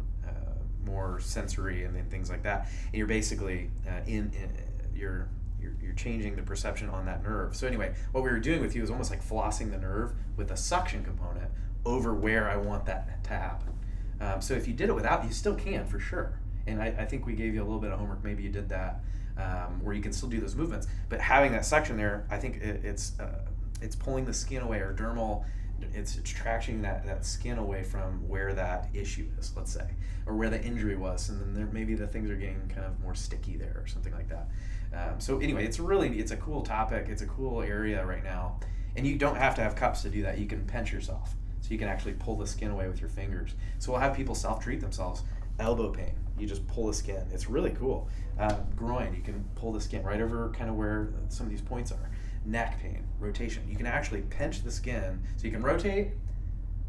Speaker 2: more sensory and then things like that. And you're basically you're changing the perception on that nerve. So anyway, what we were doing with you is almost like flossing the nerve with a suction component over where I want that to happen. So if you did it without, you still can for sure. And I think we gave you a little bit of homework. Maybe you did that, where you can still do those movements. But having that suction there, I think it's pulling the skin away, or dermal. It's tracting that skin away from where that issue is, let's say, or where the injury was, and then maybe the things are getting kind of more sticky there or something like that. So anyway, it's a cool topic. It's a cool area right now, and you don't have to have cups to do that. You can pinch yourself, so you can actually pull the skin away with your fingers. So we'll have people self-treat themselves. Elbow pain, you just pull the skin. It's really cool. Groin, you can pull the skin right over kind of where some of these points are. Neck pain, rotation. You can actually pinch the skin, so you can rotate.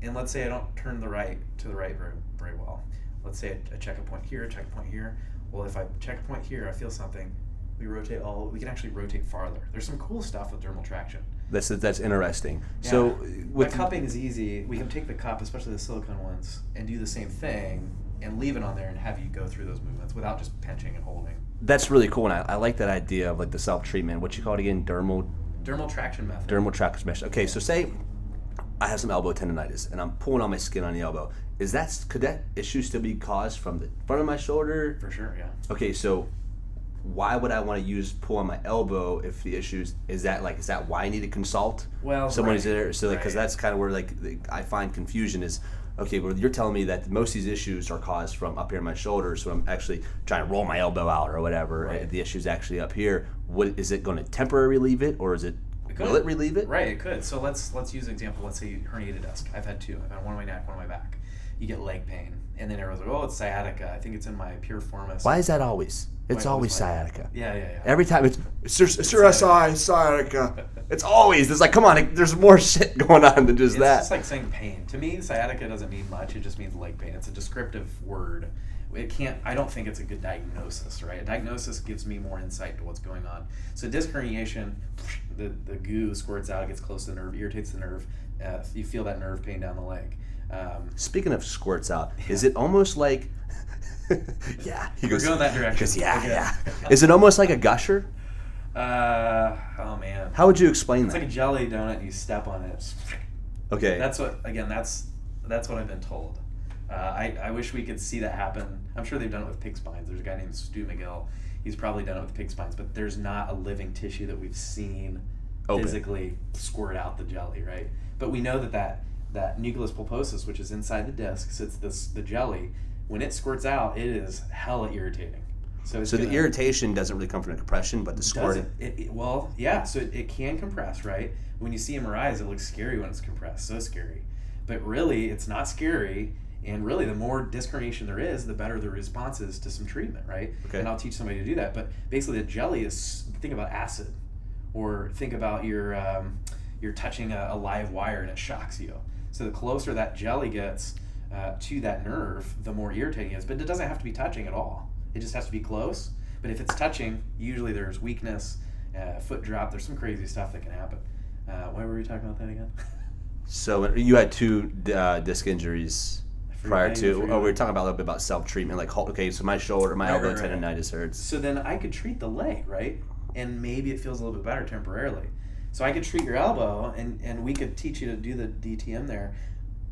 Speaker 2: And let's say I don't turn to the right very well. Let's say I check a point here, a check a point here. Well, if I check a point here, I feel something. We can actually rotate farther. There's some cool stuff with dermal traction.
Speaker 1: That's interesting.
Speaker 2: Yeah.
Speaker 1: So
Speaker 2: with cupping is easy. We can take the cup, especially the silicone ones, and do the same thing and leave it on there and have you go through those movements without just pinching and holding.
Speaker 1: That's really cool, and I like that idea of like the self-treatment. What you call it again? Dermal
Speaker 2: traction method.
Speaker 1: Dermal traction method. Okay, so say I have some elbow tendonitis and I'm pulling on my skin on the elbow. Could that issue still be caused from the front of my shoulder?
Speaker 2: For sure, yeah.
Speaker 1: Okay, so why would I want to pull on my elbow if the issues is that why I need to consult someone who's there? So because that's kind of where I find confusion is. Okay, well, you're telling me that most of these issues are caused from up here in my shoulder, so I'm actually trying to roll my elbow out or whatever. Right. The issue's actually up here. What is it going to temporarily relieve it, or will it relieve it?
Speaker 2: Right, it could. So let's use an example. Let's say herniated disc. I've had two. I've had one on my neck, one on my back. You get leg pain, and then everyone's like, "Oh, it's sciatica. I think it's in my piriformis."
Speaker 1: Why is that always? It's always sciatica.
Speaker 2: Yeah.
Speaker 1: Every time it's sciatica. It's always, come on, there's more shit going on than just that.
Speaker 2: It's just like saying pain. To me, sciatica doesn't mean much. It just means leg pain. It's a descriptive word. I don't think it's a good diagnosis, right? A diagnosis gives me more insight to what's going on. So disc herniation, the goo squirts out, it gets close to the nerve, irritates the nerve. You feel that nerve pain down the leg.
Speaker 1: Speaking of squirts out, is it almost like... yeah.
Speaker 2: He goes, we're going that direction.
Speaker 1: Yeah. Is it almost like a gusher?
Speaker 2: Oh man.
Speaker 1: How would you explain that?
Speaker 2: It's like a jelly donut. You step on it.
Speaker 1: Okay.
Speaker 2: That's what I've been told. I wish we could see that happen. I'm sure they've done it with pig spines. There's a guy named Stu McGill. He's probably done it with pig spines, but there's not a living tissue that we've seen physically squirt out the jelly, right? But we know that nucleus pulposus, which is inside the disc, sits the jelly. When it squirts out, it is hella irritating. So the irritation doesn't really come from the compression, but the squirting. So it can compress, right? When you see MRIs, it looks scary when it's compressed, so scary. But really, it's not scary, and really, the more disc herniation there is, the better the response is to some treatment, right? Okay. And I'll teach somebody to do that. But basically, the jelly is, think about acid, or think about you're touching a live wire and it shocks you. So the closer that jelly gets to that nerve, the more irritating it is. But it doesn't have to be touching at all. It just has to be close. But if it's touching, usually there's weakness, foot drop. There's some crazy stuff that can happen. Why were we talking about that again?
Speaker 1: So you had 2 disc injuries prior to. We were talking about a little bit about self-treatment. Like, okay, so my shoulder, my elbow tendonitis hurts.
Speaker 2: So then I could treat the leg, right? And maybe it feels a little bit better temporarily. So I could treat your elbow, and we could teach you to do the DTM there.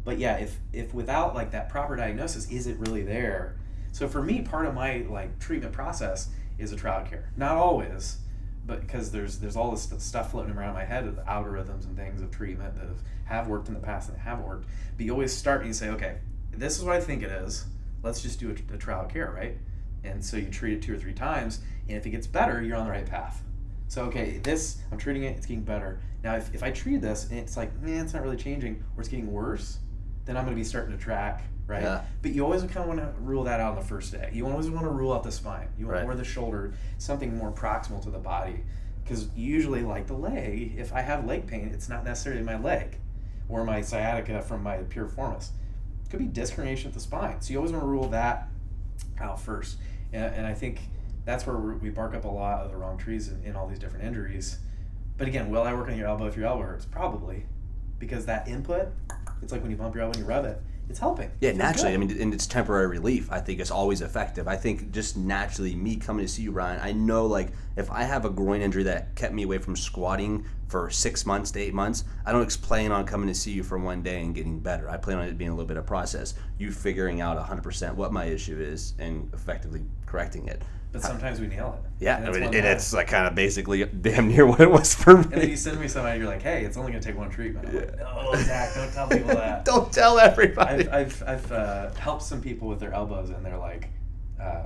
Speaker 2: But yeah, if without like that proper diagnosis, is it really there? So for me, part of my like treatment process is a trial care. Not always, but because there's all this stuff floating around my head of the algorithms and things of treatment that have worked in the past and haven't worked. But you always start and you say, okay, this is what I think it is. Let's just do a trial care, right? And so you treat it 2 or 3 times, and if it gets better, you're on the right path. So okay, this, I'm treating it, it's getting better. Now if I treat this and it's like, man, it's not really changing, or it's getting worse, then I'm going to be starting to track, right?
Speaker 1: Yeah.
Speaker 2: But you always kind of want to rule that out on the first day. You always want to rule out the spine. You want more the shoulder, something more proximal to the body. Because usually, like the leg, if I have leg pain, it's not necessarily my leg or my sciatica from my piriformis. It could be disc herniation at the spine. So you always want to rule that out first. And I think that's where we bark up a lot of the wrong trees in all these different injuries. But again, will I work on your elbow if your elbow hurts? Probably. Because that input, it's like when you bump your elbow and you rub it, it's helping.
Speaker 1: Yeah, naturally. I mean, and it's temporary relief. I think it's always effective. I think just naturally, me coming to see you, Brian, I know, like, if I have a groin injury that kept me away from squatting for 6 months to 8 months, I don't plan on coming to see you for one day and getting better. I plan on it being a little bit of process. You figuring out 100% what my issue is and effectively correcting it.
Speaker 2: But sometimes we nail it.
Speaker 1: Yeah, and it's like kind of basically damn near what it was for me.
Speaker 2: And then you send me somebody, you're like, hey, it's only going to take 1 treatment. I'm like, no, Zach, don't tell people that.
Speaker 1: Don't tell everybody.
Speaker 2: I've helped some people with their elbows, and they're like,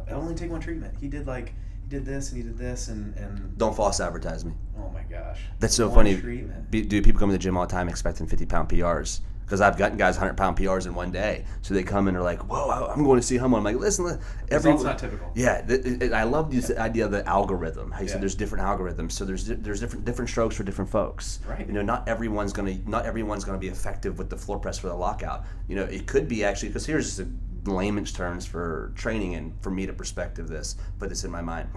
Speaker 2: it'll only take 1 treatment. He did this, and he did this, and
Speaker 1: Don't false advertise me.
Speaker 2: Oh my gosh.
Speaker 1: That's so
Speaker 2: 1
Speaker 1: funny.
Speaker 2: treatment.
Speaker 1: Do people come to the gym all the time expecting 50-pound PRs? Because I've gotten guys 100-pound PRs in one day. So they come in and are like, whoa, I'm going to see Homo. I'm like, listen,
Speaker 2: Results not typical.
Speaker 1: Yeah, I love this idea of the algorithm. How you said there's different algorithms. So there's different strokes for different folks.
Speaker 2: Right.
Speaker 1: You know, not everyone's gonna be effective with the floor press for the lockout. You know, it could be actually, because here's just a layman's terms for training and for me to put this in my mind.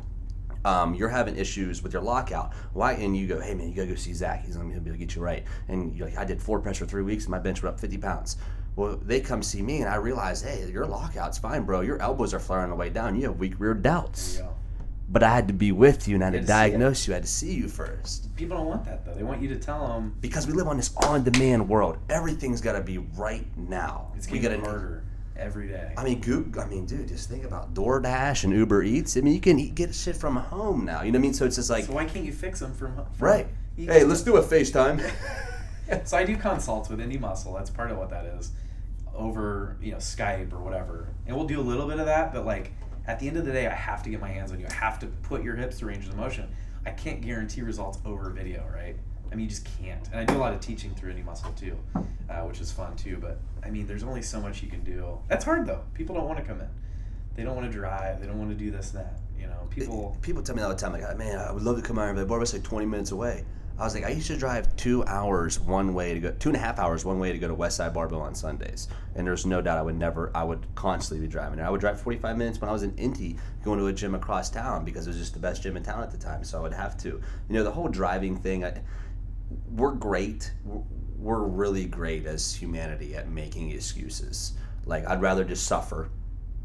Speaker 1: You're having issues with your lockout. Why? And you go, hey man, you gotta go see Zach. He'll be able to get you right. And you're like, I did floor press for 3 weeks and my bench went up 50 pounds. Well, they come see me and I realize, hey, your lockout's fine, bro. Your elbows are flaring on the way down. You have weak rear delts.
Speaker 2: There you go.
Speaker 1: But I had to be with you and I had to diagnose you. I had to see you first.
Speaker 2: People don't want that though. They want you to tell them.
Speaker 1: Because we live on this on-demand world. Everything's got to be right now.
Speaker 2: It's getting harder every day.
Speaker 1: I mean, dude, just think about DoorDash and Uber Eats. I mean, you can get shit from home now. You know what I mean? So it's just like.
Speaker 2: So why can't you fix them from home?
Speaker 1: Right. Hey, let's do a FaceTime.
Speaker 2: So I do consults with Indie Muscle. That's part of what that is, over Skype or whatever. And we'll do a little bit of that, but like at the end of the day, I have to get my hands on you. I have to put your hips to range of motion. I can't guarantee results over video, right? I mean, you just can't. And I do a lot of teaching through Indie Muscle too, which is fun too. But I mean, there's only so much you can do. That's hard though. People don't want to come in. They don't want to drive. They don't want to do this and that. People
Speaker 1: tell me all the time, like, man, I would love to come out here, but Barbell's like 20 minutes away. I was like, I used to drive 2 hours one way to go, 2.5 hours one way to go to Westside Barbell on Sundays. And there's no doubt I would constantly be driving there. I would drive 45 minutes when I was in Indy going to a gym across town because it was just the best gym in town at the time. So I would have to. The whole driving thing, we're great. We're really great as humanity at making excuses. Like, I'd rather just suffer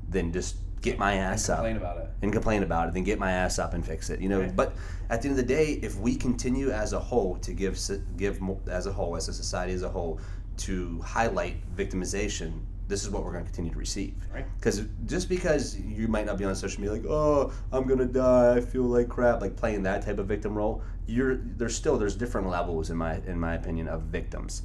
Speaker 1: than just get my ass up and complain about it than get my ass up and fix it. Right. But at the end of the day, if we continue as a whole to give more, as a whole, as a society as a whole, to highlight victimization, this is what we're going to continue to receive. Right. Because just because you might not be on social media like, oh, I'm going to die, I feel like crap, like playing that type of victim role, there's different levels in my opinion of victims.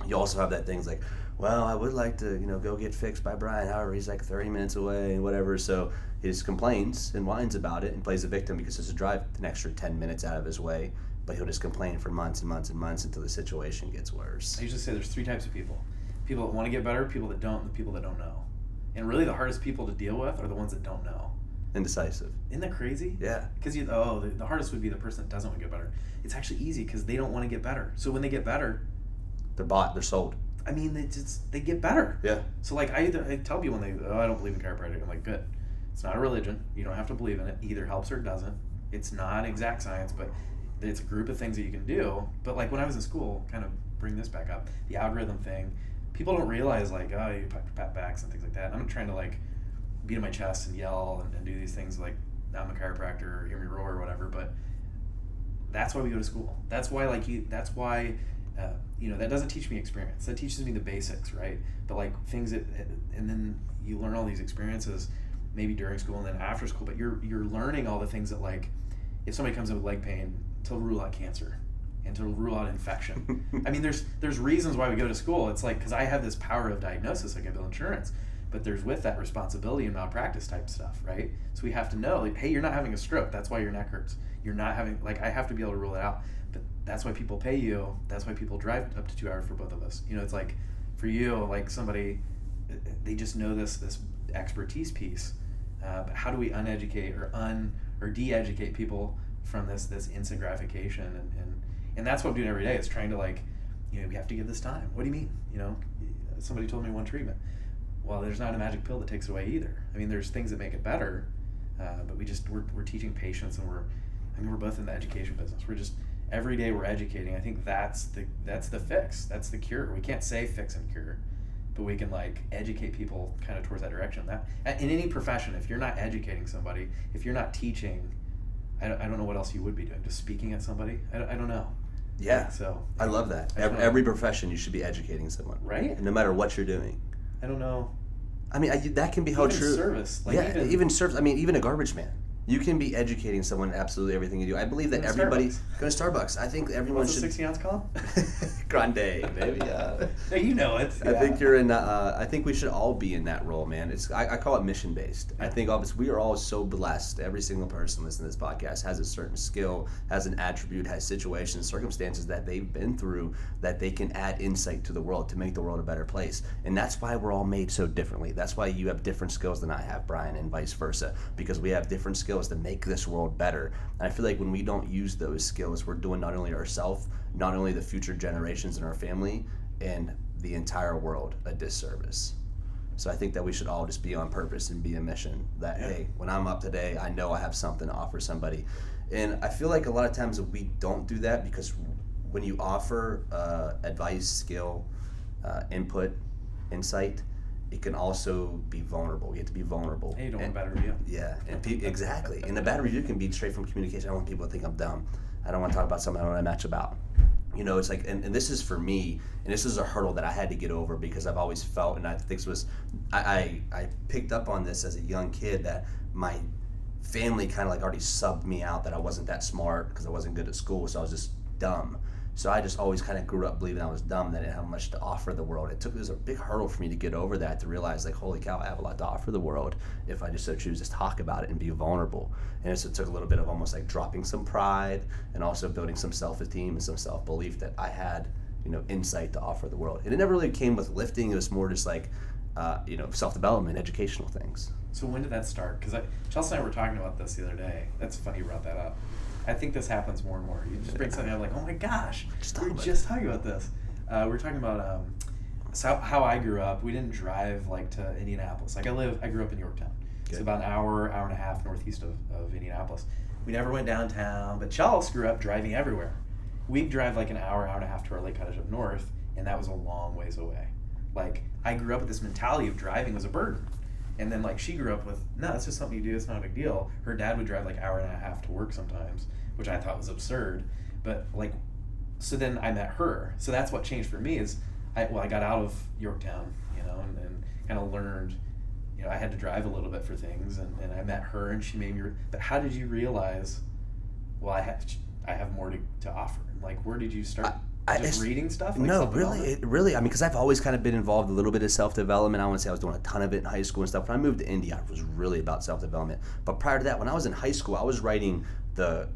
Speaker 1: You also have that things like, well, I would like to, go get fixed by Brian. However, he's like 30 minutes away and whatever. So he just complains and whines about it and plays the victim because he has to drive an extra 10 minutes out of his way. But he'll just complain for months and months and months until the situation gets worse.
Speaker 2: I usually say there's 3 types of people. People that want to get better, people that don't, and the people that don't know. And really the hardest people to deal with are the ones that don't know.
Speaker 1: Indecisive.
Speaker 2: Isn't that crazy?
Speaker 1: Yeah.
Speaker 2: Because the hardest would be the person that doesn't want to get better. It's actually easy because they don't want to get better. So when they get better,
Speaker 1: they're bought, they're sold.
Speaker 2: I mean, they get better.
Speaker 1: Yeah.
Speaker 2: So like I tell people when I don't believe in chiropractic. I'm like, good. It's not a religion. You don't have to believe in it. Either helps or it doesn't. It's not exact science, but it's a group of things that you can do. But like when I was in school, kind of bring this back up, the algorithm thing, people don't realize like, oh, you pat backs and things like that. And I'm trying to like beat on my chest and yell and do these things like I'm a chiropractor or hear me roar or whatever. But that's why we go to school. That's why that doesn't teach me experience. That teaches me the basics, right? But like things that, and then you learn all these experiences maybe during school and then after school, but you're learning all the things that like, if somebody comes in with leg pain, to rule out cancer and to rule out infection. I mean, there's reasons why we go to school. It's like, because I have this power of diagnosis, I get bill insurance, but there's with that responsibility and malpractice type stuff, right? So we have to know, like, hey, you're not having a stroke. That's why your neck hurts. You're not having, like, I have to be able to rule it out. But that's why people pay you. That's why people drive up to 2 hours for both of us. You know, it's like, for you, like somebody, they just know this expertise piece. But how do we uneducate or de-educate people from this instant gratification? And that's what I'm doing every day, is trying to, like, you know, we have to give this time. What do you mean? You know, somebody told me one treatment. Well, there's not a magic pill that takes it away either. I mean, there's things that make it better, but we're teaching patience, and we're both in the education business. We're just, every day we're educating. I think that's the fix. That's the cure. We can't say fix and cure, but we can like educate people kind of towards that direction. That in any profession, if you're not educating somebody, if you're not teaching, I don't know what else you would be doing. Just speaking at somebody. I don't know.
Speaker 1: Yeah.
Speaker 2: So
Speaker 1: I love that. Every profession, you should be educating someone,
Speaker 2: right?
Speaker 1: No matter what you're doing.
Speaker 2: I don't know.
Speaker 1: I mean, that can be held true.
Speaker 2: Service. Like
Speaker 1: yeah, even service. I mean, even a garbage man. You can be educating someone in absolutely everything you do. I believe that everybody go to Starbucks. I think everyone should.
Speaker 2: What's the 16-ounce column?
Speaker 1: Grande, baby.
Speaker 2: No, you know it.
Speaker 1: I think you're in. I think we should all be in that role, man. I call it mission based. I think obviously we are all so blessed. Every single person listening to this podcast has a certain skill, has an attribute, has situations, circumstances that they've been through that they can add insight to the world to make the world a better place. And that's why we're all made so differently. That's why you have different skills than I have, Brian, and vice versa, because we have different skills to make this world better. And I feel like when we don't use those skills, we're doing not only ourselves, not only the future generations in our family, and the entire world a disservice. So I think that we should all just be on purpose and be a mission that, hey, when I'm up today, I know I have something to offer somebody. And I feel like a lot of times we don't do that, because when you offer advice, skill, input, insight, it can also be vulnerable. You have to be vulnerable.
Speaker 2: Hey, you don't want a bad review.
Speaker 1: Yeah, and exactly. And a bad review can be straight from communication. I don't want people to think I'm dumb. I don't want to talk about something I don't know much about. You know, it's like, and this is for me, and this is a hurdle that I had to get over, because I've always felt, and I think this was, I picked up on this as a young kid, that my family kind of like already subbed me out, that I wasn't that smart because I wasn't good at school, so I was just dumb. So I just always kind of grew up believing I was dumb, that I didn't have much to offer the world. It was a big hurdle for me to get over that, to realize, like, holy cow, I have a lot to offer the world if I just so choose to talk about it and be vulnerable. And so it took a little bit of almost like dropping some pride, and also building some self-esteem and some self-belief that I had, you know, insight to offer the world. And it never really came with lifting. It was more just like, you know, self-development, educational things.
Speaker 2: So when did that start? Because Chelsea and I were talking about this the other day. That's funny you brought that up. I think this happens more and more. You just bring something up like, oh my gosh, we were just talking about this. We're talking about how I grew up. We didn't drive like to Indianapolis. Like I grew up in Yorktown. Okay. It's about an hour and a half northeast of Indianapolis. We never went downtown, but Chelsea grew up driving everywhere. We'd drive like an hour and a half to our lake cottage up north, and that was a long ways away. Like, I grew up with this mentality of driving was a burden. And then, like, she grew up with, no, it's just something you do, it's not a big deal. Her dad would drive like an hour and a half to work sometimes, which I thought was absurd. But, like, so then I met her. So that's what changed for me is, I got out of Yorktown, you know, and kind of learned, you know, I had to drive a little bit for things, and I met her, and she made me, but how did you realize, well, I have more to offer? Like, where did you start? Just reading stuff? Like
Speaker 1: no, really. I mean, because I've always kind of been involved a little bit of self-development. I want to say I was doing a ton of it in high school and stuff. When I moved to India, I was really about self-development. But prior to that, when I was in high school, I was writing the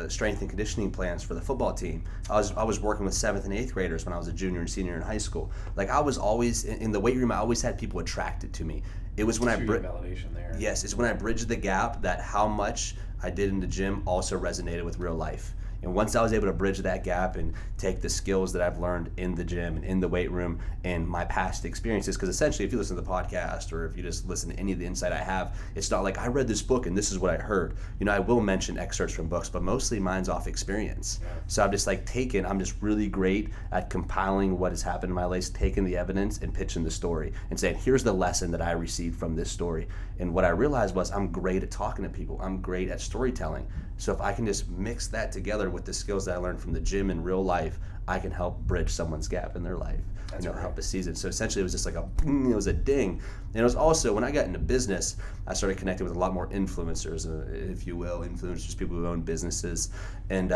Speaker 1: strength and conditioning plans for the football team. I was working with 7th and 8th graders when I was a junior and senior in high school. Like, I was always in the weight room. I always had people attracted to me. It was when
Speaker 2: validation there.
Speaker 1: Yes, it's when I bridged the gap that how much I did in the gym also resonated with real life. And once I was able to bridge that gap and take the skills that I've learned in the gym and in the weight room and my past experiences, because essentially if you listen to the podcast or if you just listen to any of the insight I have, it's not like I read this book and this is what I heard. I will mention excerpts from books, but mostly mine's off experience. Yeah. So I'm just I'm just really great at compiling what has happened in my life, taking the evidence and pitching the story and saying, here's the lesson that I received from this story. And what I realized was I'm great at talking to people. I'm great at storytelling. So if I can just mix that together with the skills that I learned from the gym in real life, I can help bridge someone's gap in their life. That's right. Help a season. So essentially it was just like it was a ding. And it was also, when I got into business, I started connecting with a lot more influencers, if you will, influencers, people who own businesses. And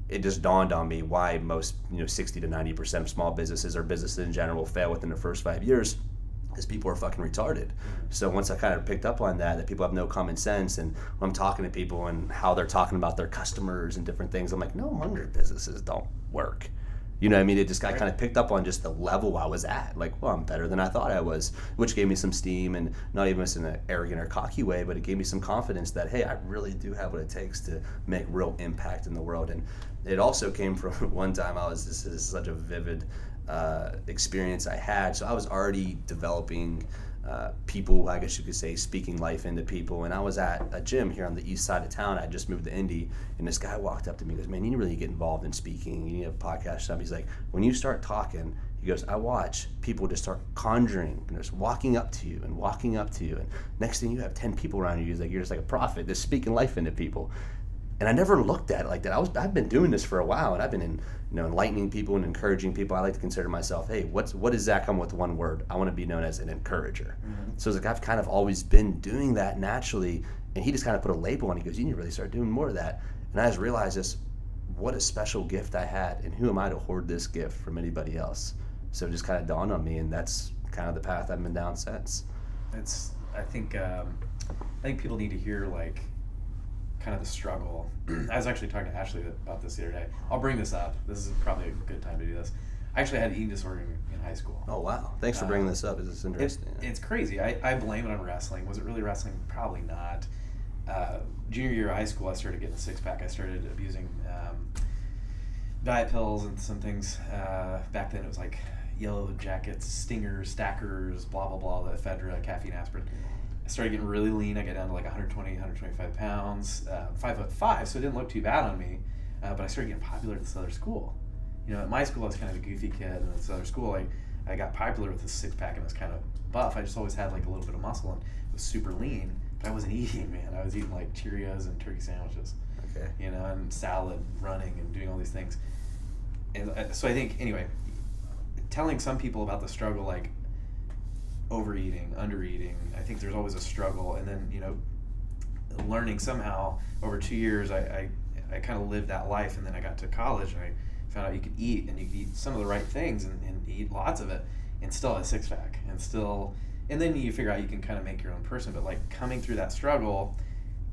Speaker 1: it just dawned on me why most 60 to 90% of small businesses or businesses in general fail within the first 5 years, because people are fucking retarded. So once I kind of picked up on that people have no common sense, and when I'm talking to people and how they're talking about their customers and different things, I'm like, no wonder businesses don't work. It just got kind of picked up on just the level I was at. Like, well, I'm better than I thought I was, which gave me some steam, and not even in an arrogant or cocky way, but it gave me some confidence that, hey, I really do have what it takes to make real impact in the world. And it also came from one time this is such a vivid experience I had. So I was already developing people, I guess you could say, speaking life into people. And I was at a gym here on the east side of town. I just moved to Indy, and this guy walked up to me and goes, man, you need to really get involved in speaking. You need a podcast. Something. He's like, when you start talking, he goes, I watch people just start conjuring and just walking up to you and walking up to you. And next thing you have 10 people around you. He's like, you're just like a prophet, just speaking life into people. And I never looked at it like that. I've been doing this for a while, and I've been enlightening people and encouraging people. I like to consider myself, hey, what does that come with one word? I want to be known as an encourager. Mm-hmm. So it's like I've kind of always been doing that naturally, and he just kind of put a label on it. He goes, you need to really start doing more of that. And I just realized just what a special gift I had, and who am I to hoard this gift from anybody else? So it just kind of dawned on me, and that's kind of the path I've been down since.
Speaker 2: I think people need to hear kind of the struggle. I was actually talking to Ashley about this the other day. I'll bring this up. This is probably a good time to do this. I actually had an eating disorder in high school.
Speaker 1: Oh, wow. Thanks for bringing this up. This is interesting.
Speaker 2: It's crazy. I blame it on wrestling. Was it really wrestling? Probably not. Junior year of high school, I started getting a six-pack. I started abusing diet pills and some things. Back then it was like Yellow Jackets, Stingers, Stackers, blah, blah, blah, the ephedra, caffeine, aspirin. I started getting really lean. I got down to 120, 125 pounds, 5'5", so it didn't look too bad on me. But I started getting popular at this other school. At my school, I was kind of a goofy kid, and at this other school, I got popular with this six-pack, and I was kind of buff. I just always had a little bit of muscle and was super lean, but I wasn't eating, man. I was eating Cheerios and turkey sandwiches,
Speaker 1: okay,
Speaker 2: and salad, running, and doing all these things. And so I think, anyway, telling some people about the struggle, overeating, undereating, I think there's always a struggle. And then, learning somehow over 2 years, I kind of lived that life. And then I got to college and I found out you could eat, and you could eat some of the right things and eat lots of it and still have a six-pack and then you figure out you can kind of make your own person. But coming through that struggle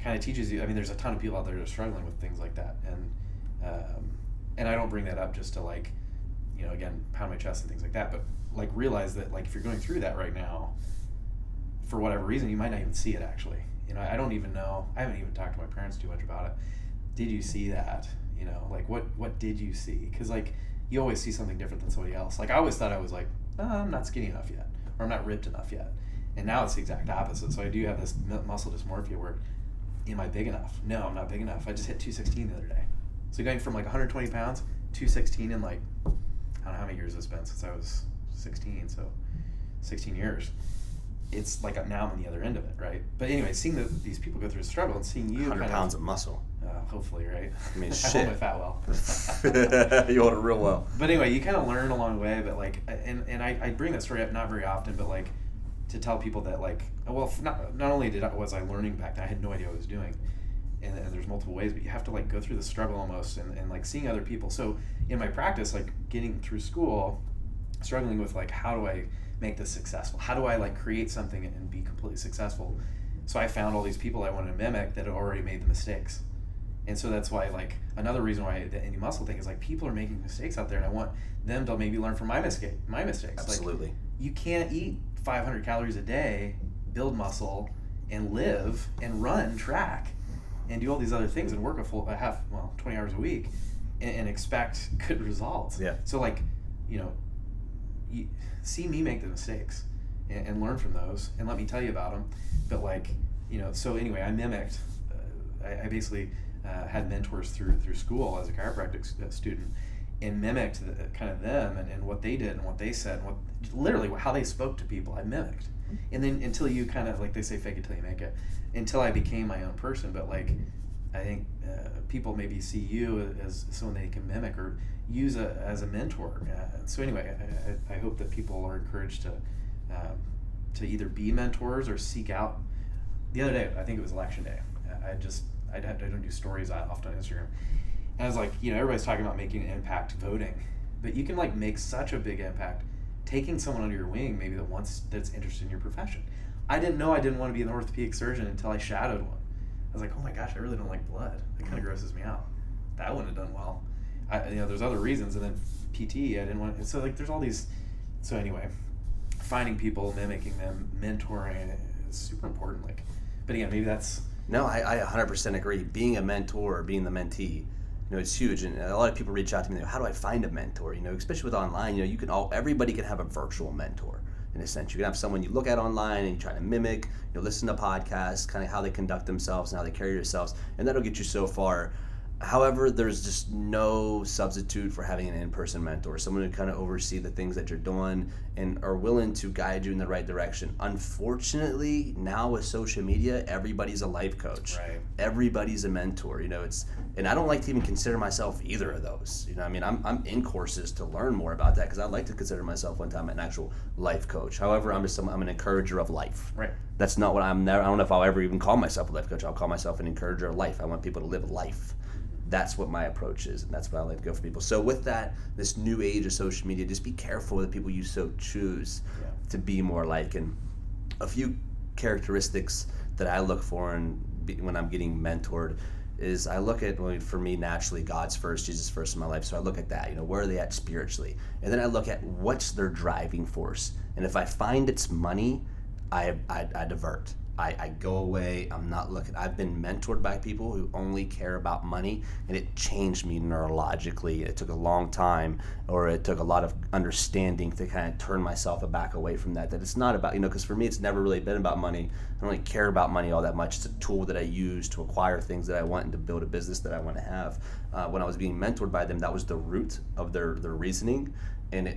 Speaker 2: kind of teaches you, there's a ton of people out there that are struggling with things like that. And I don't bring that up just to again, pound my chest and things like that, but realize that if you're going through that right now, for whatever reason, you might not even see it actually. I don't even know. I haven't even talked to my parents too much about it. Did you see that? What did you see? Because you always see something different than somebody else. I always thought I was I'm not skinny enough yet, or I'm not ripped enough yet. And now it's the exact opposite. So I do have this muscle dysmorphia where, am I big enough? No, I'm not big enough. I just hit 216 the other day. So going from 120 pounds, 216 in I don't know how many years it's been since I was 16, so 16 years. It's now I'm on the other end of it, right? But anyway, seeing these people go through a struggle and seeing you
Speaker 1: 100 pounds of muscle.
Speaker 2: Hopefully, right?
Speaker 1: Shit.
Speaker 2: I hold my fat well.
Speaker 1: You hold it real well.
Speaker 2: But anyway, you kind of learn along the way, but and I bring that story up not very often, but to tell people that not only was I learning back then, I had no idea what I was doing. And there's multiple ways, but you have to go through the struggle almost and seeing other people. So in my practice, getting through school, struggling with how do I make this successful? How do I create something and be completely successful? So I found all these people I wanted to mimic that had already made the mistakes. And so that's why another reason why the indie muscle thing is people are making mistakes out there, and I want them to maybe learn from my mistakes.
Speaker 1: Absolutely.
Speaker 2: You can't eat 500 calories a day, build muscle, and live and run track and do all these other things and work 20 hours a week and expect good results.
Speaker 1: Yeah.
Speaker 2: So like, you see me make the mistakes and learn from those and let me tell you about them. But like, so anyway, I mimicked, I basically had mentors through school as a chiropractic student, and mimicked kind of them and what they did and what they said and literally how they spoke to people. I mimicked. And then until you kind of, like they say, fake it till you make it, until I became my own person. But like, I think people maybe see you as someone they can mimic or use as a mentor. So anyway, I hope that people are encouraged to either be mentors or seek out. The other day, I think it was election day, I don't do stories often on Instagram, and I was like, everybody's talking about making an impact voting, but you can like make such a big impact taking someone under your wing, maybe that's interested in your profession. I didn't know I didn't want to be an orthopedic surgeon until I shadowed one. I was like, oh my gosh, I really don't like blood. It kind of grosses me out. That wouldn't have done well. There's other reasons, and then PT, I didn't want. So like, there's all these. So anyway, finding people, mimicking them, mentoring, is super important. Like, but again, maybe that's.
Speaker 1: No, I 100% agree. Being a mentor or being the mentee, it's huge. And a lot of people reach out to me, how do I find a mentor? Especially with online, everybody can have a virtual mentor in a sense. You can have someone you look at online and you try to mimic, listen to podcasts, kind of how they conduct themselves and how they carry themselves, and that'll get you so far. However, there's just no substitute for having an in-person mentor, someone who kind of oversee the things that you're doing and are willing to guide you in the right direction. Unfortunately, now with social media, everybody's a life coach.
Speaker 2: Right.
Speaker 1: Everybody's a mentor. And I don't like to even consider myself either of those. I'm in courses to learn more about that because I like to consider myself one time an actual life coach. However, I'm an encourager of life.
Speaker 2: Right.
Speaker 1: That's not what I don't know if I'll ever even call myself a life coach. I'll call myself an encourager of life. I want people to live life. That's what my approach is, and that's what I like to go for people. So with that, this new age of social media, just be careful with the people you so choose to be more like. And a few characteristics that I look for when I'm getting mentored is I look at, for me, naturally, God's first, Jesus first in my life. So I look at that, where are they at spiritually? And then I look at what's their driving force. And if I find it's money, I divert. I go away. I'm not looking. I've been mentored by people who only care about money, and it changed me neurologically. It took a long time, or it took a lot of understanding to kind of turn myself back away from that. That it's not about, because for me, it's never really been about money. I don't really care about money all that much. It's a tool that I use to acquire things that I want and to build a business that I want to have. When I was being mentored by them, that was the root of their reasoning, and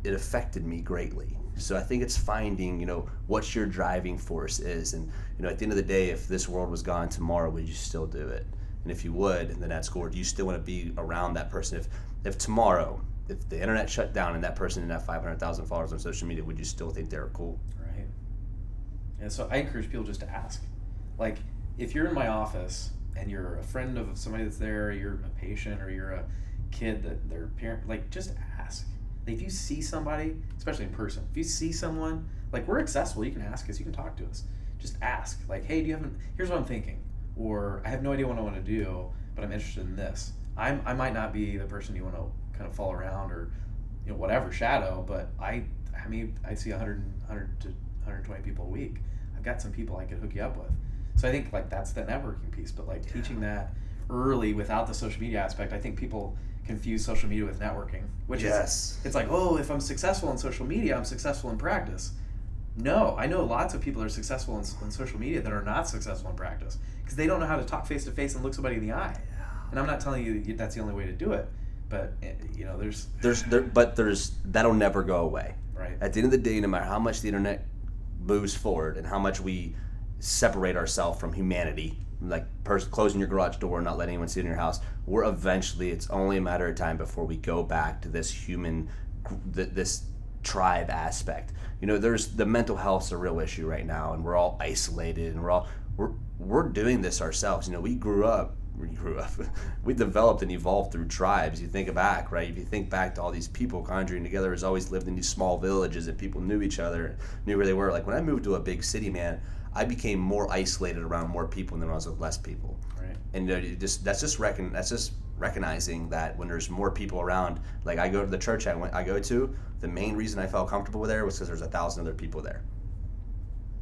Speaker 1: it affected me greatly. So I think it's finding, what your driving force is. And, at the end of the day, if this world was gone tomorrow, would you still do it? And if you would, then that's cool. Do you still want to be around that person? If tomorrow, if the internet shut down and that person didn't have 500,000 followers on social media, would you still think they were cool?
Speaker 2: Right. And so I encourage people just to ask. Like, if you're in my office and you're a friend of somebody that's there, you're a patient, or you're a kid that their parent, like, just ask. If you see somebody, especially in person, if you see someone, like, we're accessible, you can ask us, you can talk to us. Just ask, like, hey, here's what I'm thinking, or I have no idea what I want to do, but I'm interested in this. I might not be the person you want to kind of follow around or, whatever, shadow, but I see 100 to 120 people a week. I've got some people I could hook you up with. So I think, like, that's the networking piece, but like teaching that early without the social media aspect, I think people confuse social media with networking, which is, it's like, oh, if I'm successful on social media, I'm successful in practice. No, I know lots of people are successful in social media that are not successful in practice because they don't know how to talk face to face and look somebody in the eye. And I'm not telling you that's the only way to do it, but there's that'll never go away. Right.
Speaker 1: At the end of the day, no matter how much the internet moves forward and how much we separate ourselves from humanity, like closing your garage door and not letting anyone see in your house, it's only a matter of time before we go back to this human, this tribe aspect. There's the mental health's a real issue right now, and we're all isolated, and we're doing this ourselves. We developed and evolved through tribes. You think back, right? If you think back to all these people conjuring together, has always lived in these small villages, and people knew each other, knew where they were. Like when I moved to a big city, man, I became more isolated around more people than when I was with less people.
Speaker 2: Right.
Speaker 1: And that's just recognizing that when there's more people around. Like I go to the church I go to, the main reason I felt comfortable there was because there's 1,000 other people there.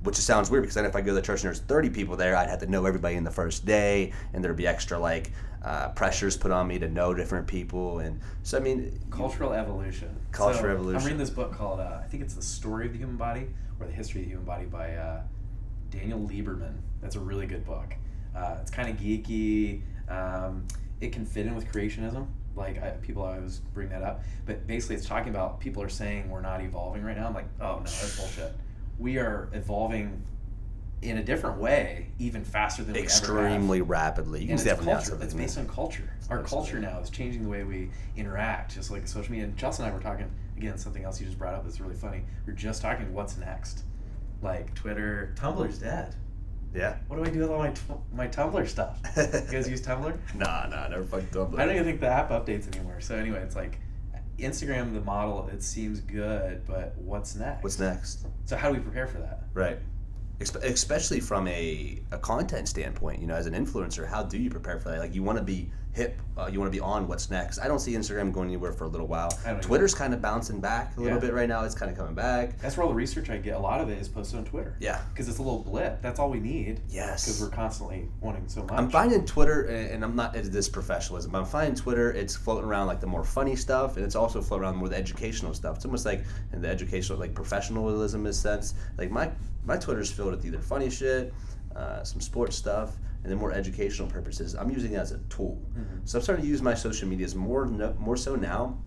Speaker 1: which sounds weird because then if I go to the church and there's 30 people there, I'd have to know everybody in the first day, and there'd be extra like pressures put on me to know different people. And so I mean,
Speaker 2: cultural evolution.
Speaker 1: Evolution.
Speaker 2: I'm reading this book called I think it's The Story of the Human Body or The History of the Human Body by Daniel Lieberman. That's a really good book. It's kind of geeky. It can fit in with creationism. Like people always bring that up, but basically it's talking about people are saying we're not evolving right now. I'm like, oh no, that's bullshit. We are evolving in a different way, even faster than
Speaker 1: extremely rapidly. You can definitely
Speaker 2: culture. It's based on culture. Our culture now is changing the way we interact, just like social media. And Chelsea and I were talking again. Something else you just brought up that's really funny. We were just talking what's next, like Twitter. Tumblr's dead.
Speaker 1: Yeah.
Speaker 2: What do I do with all my Tumblr stuff? You guys use Tumblr?
Speaker 1: Nah, never fucking Tumblr.
Speaker 2: I don't even think the app updates anymore. So anyway, it's like Instagram, the model, it seems good, but what's next?
Speaker 1: What's next?
Speaker 2: So how do we prepare for that?
Speaker 1: Right. Especially from a content standpoint, you know, as an influencer, how do you prepare for that? Like, you want to be hip, you want to be on what's next. I don't see Instagram going anywhere for a little while. Twitter's kind of bouncing back a little bit right now. It's kind of coming back.
Speaker 2: That's where all the research I get. A lot of it is posted on Twitter.
Speaker 1: Yeah.
Speaker 2: Because it's a little blip. That's all we need.
Speaker 1: Yes.
Speaker 2: Because we're constantly wanting so much.
Speaker 1: I'm finding Twitter, and I'm not into this professionalism, but I'm finding Twitter, it's floating around like the more funny stuff, and it's also floating around more the educational stuff. It's almost like in the educational, like professionalism in a sense. Like my Twitter's filled with either funny shit, some sports stuff, and then more educational purposes. I'm using it as a tool. Mm-hmm. So I'm starting to use my social medias more so now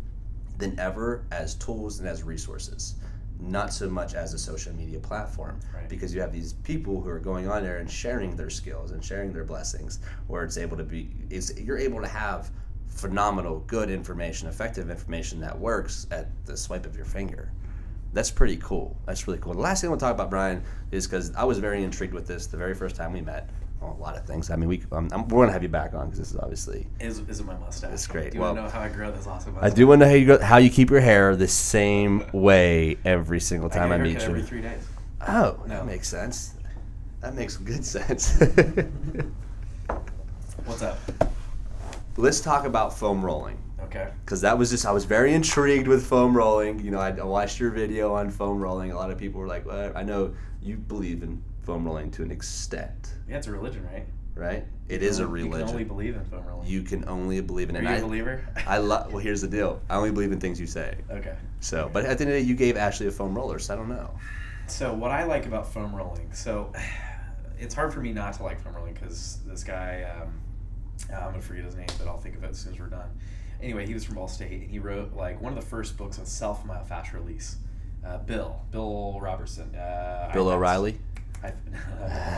Speaker 1: than ever as tools and as resources, not so much as a social media platform.
Speaker 2: Right.
Speaker 1: Because you have these people who are going on there and sharing their skills and sharing their blessings, where you're able to have phenomenal, good information, effective information that works at the swipe of your finger. That's pretty cool. That's really cool. The last thing I want to talk about, Brian, is because I was very intrigued with this the very first time we met. Well, a lot of things. I mean, we're going to have you back on because this is obviously...
Speaker 2: Is it my mustache?
Speaker 1: It's great.
Speaker 2: Do you want to know how I grow this awesome mustache?
Speaker 1: I do want to know how you keep your hair the same way every single time I meet you.
Speaker 2: Every 3 days.
Speaker 1: Oh, no. That makes sense. That makes good sense.
Speaker 2: What's up?
Speaker 1: Let's talk about foam rolling.
Speaker 2: Okay.
Speaker 1: Because I was very intrigued with foam rolling. You know, I watched your video on foam rolling. A lot of people were like, well, I know you believe in foam rolling to an extent.
Speaker 2: Yeah, it's a religion, right?
Speaker 1: Right? It is a religion.
Speaker 2: You can only believe in foam rolling.
Speaker 1: You can only believe in it.
Speaker 2: Are you a believer?
Speaker 1: Well, here's the deal. I only believe in things you say.
Speaker 2: Okay.
Speaker 1: So, but at the end of the day, you gave Ashley a foam roller, so I don't know.
Speaker 2: So what I like about foam rolling, so it's hard for me not to like foam rolling because this guy, I'm going to forget his name, but I'll think of it as soon as we're done. Anyway, he was from Ball State, and he wrote like one of the first books on self-fast release. Bill Robertson.
Speaker 1: Bill O'Reilly?
Speaker 2: I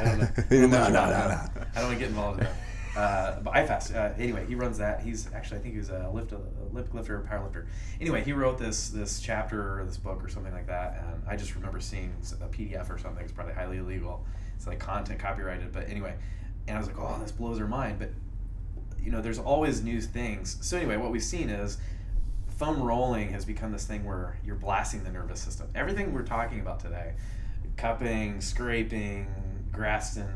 Speaker 2: don't know.
Speaker 1: No.
Speaker 2: I don't want to get involved in that. But iFast. Anyway, he runs that. He's actually, I think he was a lift lifter or power lifter. Anyway, he wrote this chapter or this book or something like that, and I just remember seeing a PDF or something. It's probably highly illegal. It's like content copyrighted, but anyway. And I was like, oh, this blows our mind. But you know, there's always new things. So anyway, what we've seen is foam rolling has become this thing where you're blasting the nervous system. Everything we're talking about today, cupping, scraping, Graston,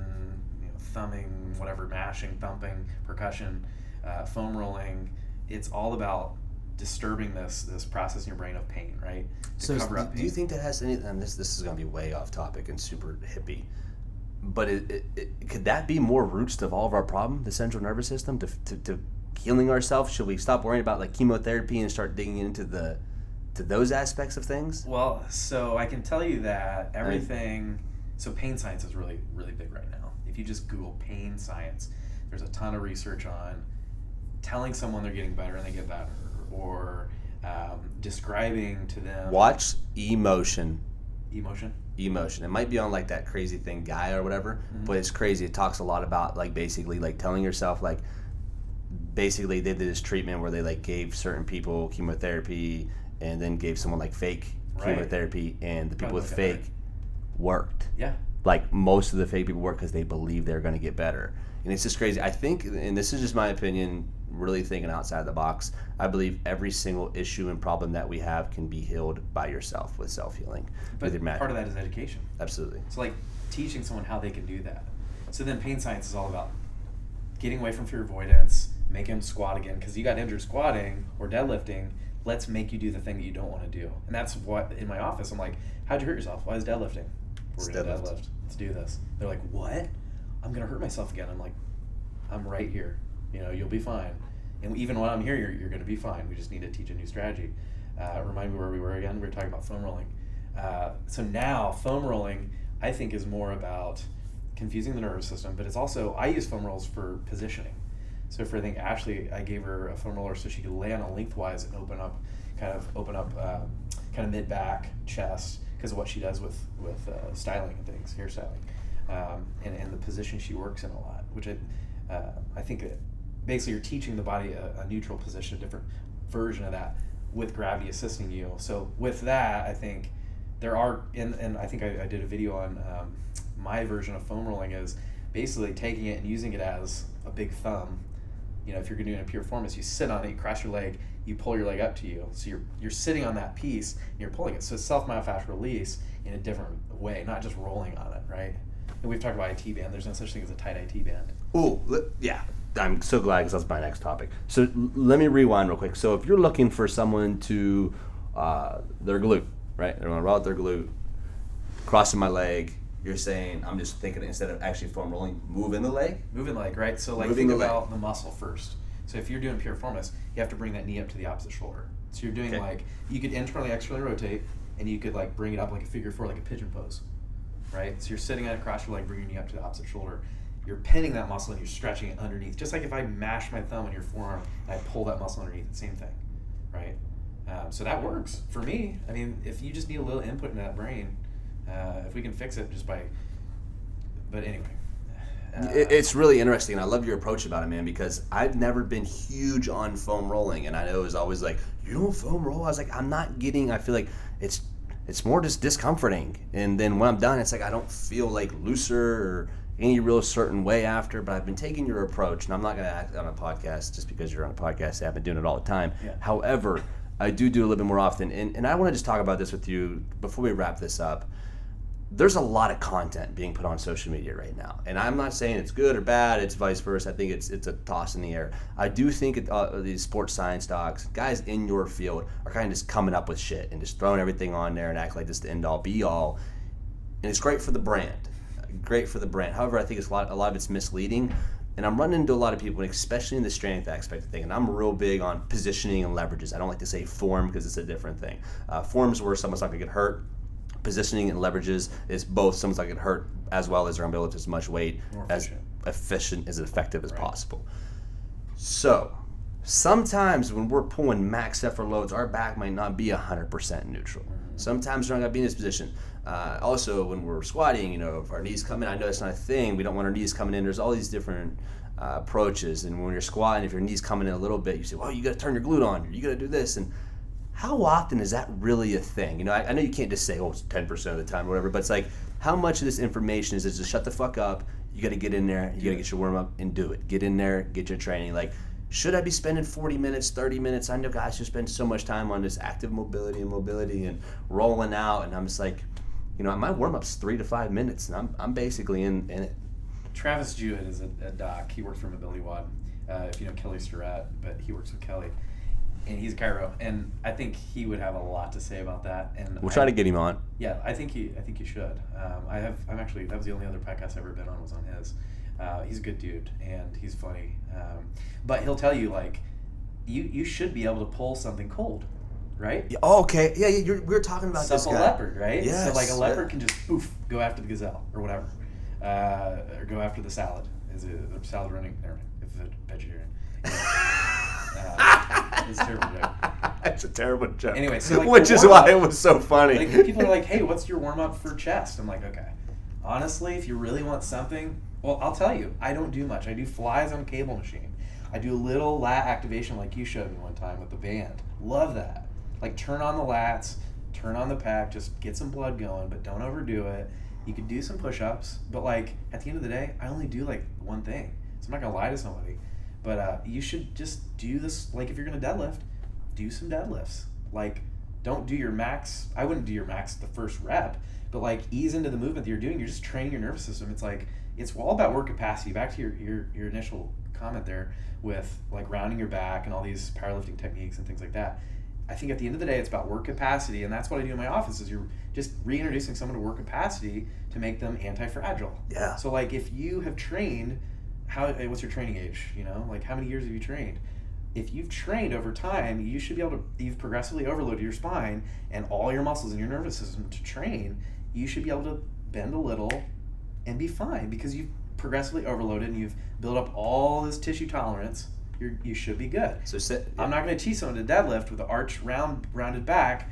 Speaker 2: thumbing, whatever, mashing, thumping, percussion, foam rolling, it's all about disturbing this process in your brain of pain, right?
Speaker 1: So do you think that has anything, and this is going to be way off topic and super hippie, but could that be more roots to all of our problem, the central nervous system, to healing ourselves? Should we stop worrying about like chemotherapy and start digging into to those aspects of things?
Speaker 2: Well, so I can tell you that everything, so pain science is really, really big right now. If you just Google pain science, there's a ton of research on telling someone they're getting better and they get better, or describing to them.
Speaker 1: Watch Emotion.
Speaker 2: Emotion.
Speaker 1: It might be on like that crazy thing Guy or whatever, but it's crazy. It talks a lot about like basically like telling yourself like basically they did this treatment where they like gave certain people chemotherapy and then gave someone like fake chemotherapy, and the people with fake worked.
Speaker 2: Yeah.
Speaker 1: Like most of the fake people work because they believe they're going to get better. And it's just crazy. I think, and this is just my opinion, really thinking outside the box, I believe every single issue and problem that we have can be healed by yourself with self-healing.
Speaker 2: But part of that is education.
Speaker 1: Absolutely.
Speaker 2: So like teaching someone how they can do that. So then pain science is all about getting away from fear avoidance, making them squat again, because you got injured squatting or deadlifting. Let's make you do the thing that you don't want to do. And that's what, in my office, I'm like, how'd you hurt yourself? Why is deadlifting? We're going to deadlift. Let's do this. They're like, what? I'm going to hurt myself again. I'm like, I'm right here. You know, you'll be fine. And even when I'm here, you're going to be fine. We just need to teach a new strategy. Remind me where we were again. We were talking about foam rolling. So now foam rolling, I think, is more about confusing the nervous system, but it's also, I use foam rolls for positioning. So for, I think, Ashley, I gave her a foam roller so she could lay on a lengthwise and open up mid-back, chest, because of what she does with styling and things, hairstyling, and the position she works in a lot, which I think basically you're teaching the body a neutral position, a different version of that with gravity assisting you. So with that, I think there are, and I think I did a video on my version of foam rolling is basically taking it and using it as a big thumb. You know, if you're doing a pure formus, you sit on it, you cross your leg, you pull your leg up to you. So you're sitting on that piece and you're pulling it. So it's self-myofascial release in a different way, not just rolling on it, right? And we've talked about IT band. There's no such thing as a tight IT band.
Speaker 1: Oh, yeah. I'm so glad because that's my next topic. So let me rewind real quick. So if you're looking for someone to, their glute, right? They're going to roll out their glute, crossing my leg. You're saying, I'm just thinking instead of actually foam rolling, moving the leg?
Speaker 2: Moving leg, right? So like think about the muscle first. So if you're doing pure formus, you have to bring that knee up to the opposite shoulder. So you're doing like, you could internally, externally rotate, and you could like bring it up like a figure four, like a pigeon pose, right? So you're sitting across your leg, bring your knee up to the opposite shoulder. You're pinning that muscle and you're stretching it underneath. Just like if I mash my thumb on your forearm and I pull that muscle underneath, the same thing, right? So that works for me. I mean, if you just need a little input in that brain, if we can fix it just by, but anyway.
Speaker 1: It's really interesting. I love your approach about it, man, because I've never been huge on foam rolling, and I know it was always like, you don't foam roll? I was like, I'm not getting, I feel like it's more just discomforting, and then when I'm done, it's like I don't feel like looser or any real certain way after, but I've been taking your approach, and I'm not going to act on a podcast just because you're on a podcast. I've been doing it all the time. Yeah. However, I do a little bit more often, and I want to just talk about this with you before we wrap this up. There's a lot of content being put on social media right now, and I'm not saying it's good or bad. It's vice versa. I think it's a toss in the air. I do think these sports science docs, guys in your field, are kind of just coming up with shit and just throwing everything on there and act like this is the end all be all, and it's great for the brand. Great for the brand. However, I think it's a lot of it's misleading, and I'm running into a lot of people, especially in the strength aspect of thing. And I'm real big on positioning and leverages. I don't like to say form because it's a different thing. Forms where someone's not going to get hurt. Positioning and leverages is both someone's not going to get hurt as well as they're going to be able to lift as much weight as efficient as effective as possible. So sometimes when we're pulling max effort loads, our back might not be 100% neutral. Sometimes we're not going to be in this position. Also, when we're squatting, you know, if our knees come in, I know it's not a thing. We don't want our knees coming in. There's all these different approaches. And when you're squatting, if your knees coming in a little bit, you say, well, you got to turn your glute on. You got to do this. And how often is that really a thing? You know, I know you can't just say, oh, it's 10% of the time or whatever, but it's like, how much of this information is just shut the fuck up? You got to get in there. You got to get your warm up and do it. Get in there, get your training. Like, should I be spending 40 minutes, 30 minutes? I know guys who spend so much time on this active mobility and rolling out, and I'm just like, you know, my warm-up's 3 to 5 minutes, and I'm basically in it.
Speaker 2: Travis Jewett is a doc. He works for Mobility WOD. If you know Kelly Starrett, but he works with Kelly, and he's a chiro, and I think he would have a lot to say about that. And
Speaker 1: we'll try to get him on.
Speaker 2: Yeah, I think you should. I'm actually, that was the only other podcast I've ever been on was on his. He's a good dude and he's funny, but he'll tell you like, you should be able to pull something cold. Right?
Speaker 1: Yeah, oh, okay. Yeah, we were talking about this guy.
Speaker 2: Supple leopard, right?
Speaker 1: Yes.
Speaker 2: So like a leopard can just go after the gazelle or whatever, or go after the salad. Is it the salad running? Never mind. If it's a vegetarian. It's a terrible joke.
Speaker 1: It's a terrible joke.
Speaker 2: Anyway, so like
Speaker 1: which is why it was so funny.
Speaker 2: Like people are like, "Hey, what's your warm up for chest?" I'm like, "Okay, honestly, if you really want something, well, I'll tell you. I don't do much. I do flies on a cable machine. I do a little lat activation like you showed me one time with the band. Love that. Like turn on the lats, turn on the pack, just get some blood going, but don't overdo it. You could do some push-ups, but like at the end of the day, I only do like one thing. So I'm not gonna lie to somebody, but you should just do this. Like if you're gonna deadlift, do some deadlifts. Like don't do your max. I wouldn't do your max the first rep, but like ease into the movement that you're doing. You're just training your nervous system. It's like it's all about work capacity. Back to your initial comment there with like rounding your back and all these powerlifting techniques and things like that.
Speaker 3: I think at the end of the day, it's about work capacity, and that's what I do in my office. Is you're just reintroducing someone to work capacity to make them anti-fragile.
Speaker 1: Yeah.
Speaker 3: So like, if you have trained, what's your training age? You know, like how many years have you trained? If you've trained over time, you should be able to. You've progressively overloaded your spine and all your muscles in your nervous system to train. You should be able to bend a little and be fine because you've progressively overloaded and you've built up all this tissue tolerance. You should be good.
Speaker 1: So
Speaker 3: I'm not going to teach someone to deadlift with an rounded back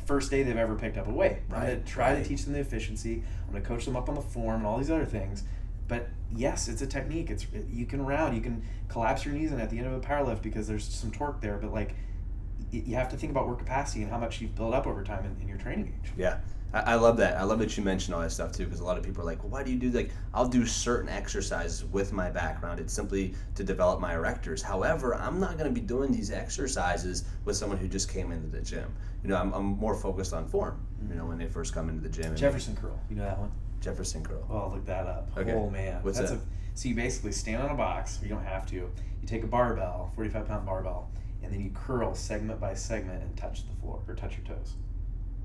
Speaker 3: first day they've ever picked up a weight. I'm going to try to teach them the efficiency. I'm going to coach them up on the form and all these other things. But yes, it's a technique. You can round, you can collapse your knees in at the end of a power lift because there's some torque there. But like, you have to think about work capacity and how much you've built up over time in your training age.
Speaker 1: Yeah. I love that. I love that you mentioned all that stuff too, because a lot of people are like, well, why do you do, like, I'll do certain exercises with my background. It's simply to develop my erectors. However, I'm not going to be doing these exercises with someone who just came into the gym. You know, I'm more focused on form, you know, when they first come into the gym.
Speaker 3: Jefferson curl. You know that one?
Speaker 1: Jefferson curl.
Speaker 3: Oh, look that up.
Speaker 1: Okay.
Speaker 3: Oh, man.
Speaker 1: What's that?
Speaker 3: So you basically stand on a box, or you don't have to. You take a barbell, 45-pound barbell, and then you curl segment by segment and touch the floor, or touch your toes.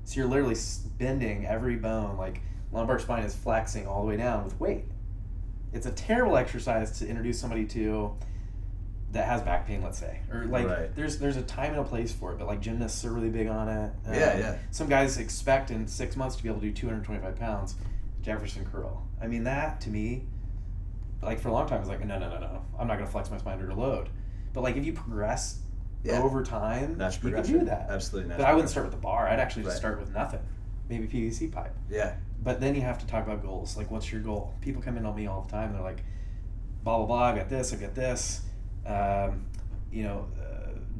Speaker 3: So you're literally bending every bone, like lumbar spine is flexing all the way down with weight. It's a terrible exercise to introduce somebody to that has back pain, let's say. Or like, there's a time and a place for it, but like gymnasts are really big on it.
Speaker 1: Yeah.
Speaker 3: Some guys expect in 6 months to be able to do 225 pounds Jefferson curl. I mean, that to me, like for a long time, I was like, no. I'm not going to flex my spine under load. But like if you progress over time, you can do that.
Speaker 1: Absolutely.
Speaker 3: But I wouldn't start with the bar. I'd actually just start with nothing. Maybe PVC pipe.
Speaker 1: Yeah.
Speaker 3: But then you have to talk about goals. Like, what's your goal? People come in on me all the time. They're like, blah, blah, blah. I got this.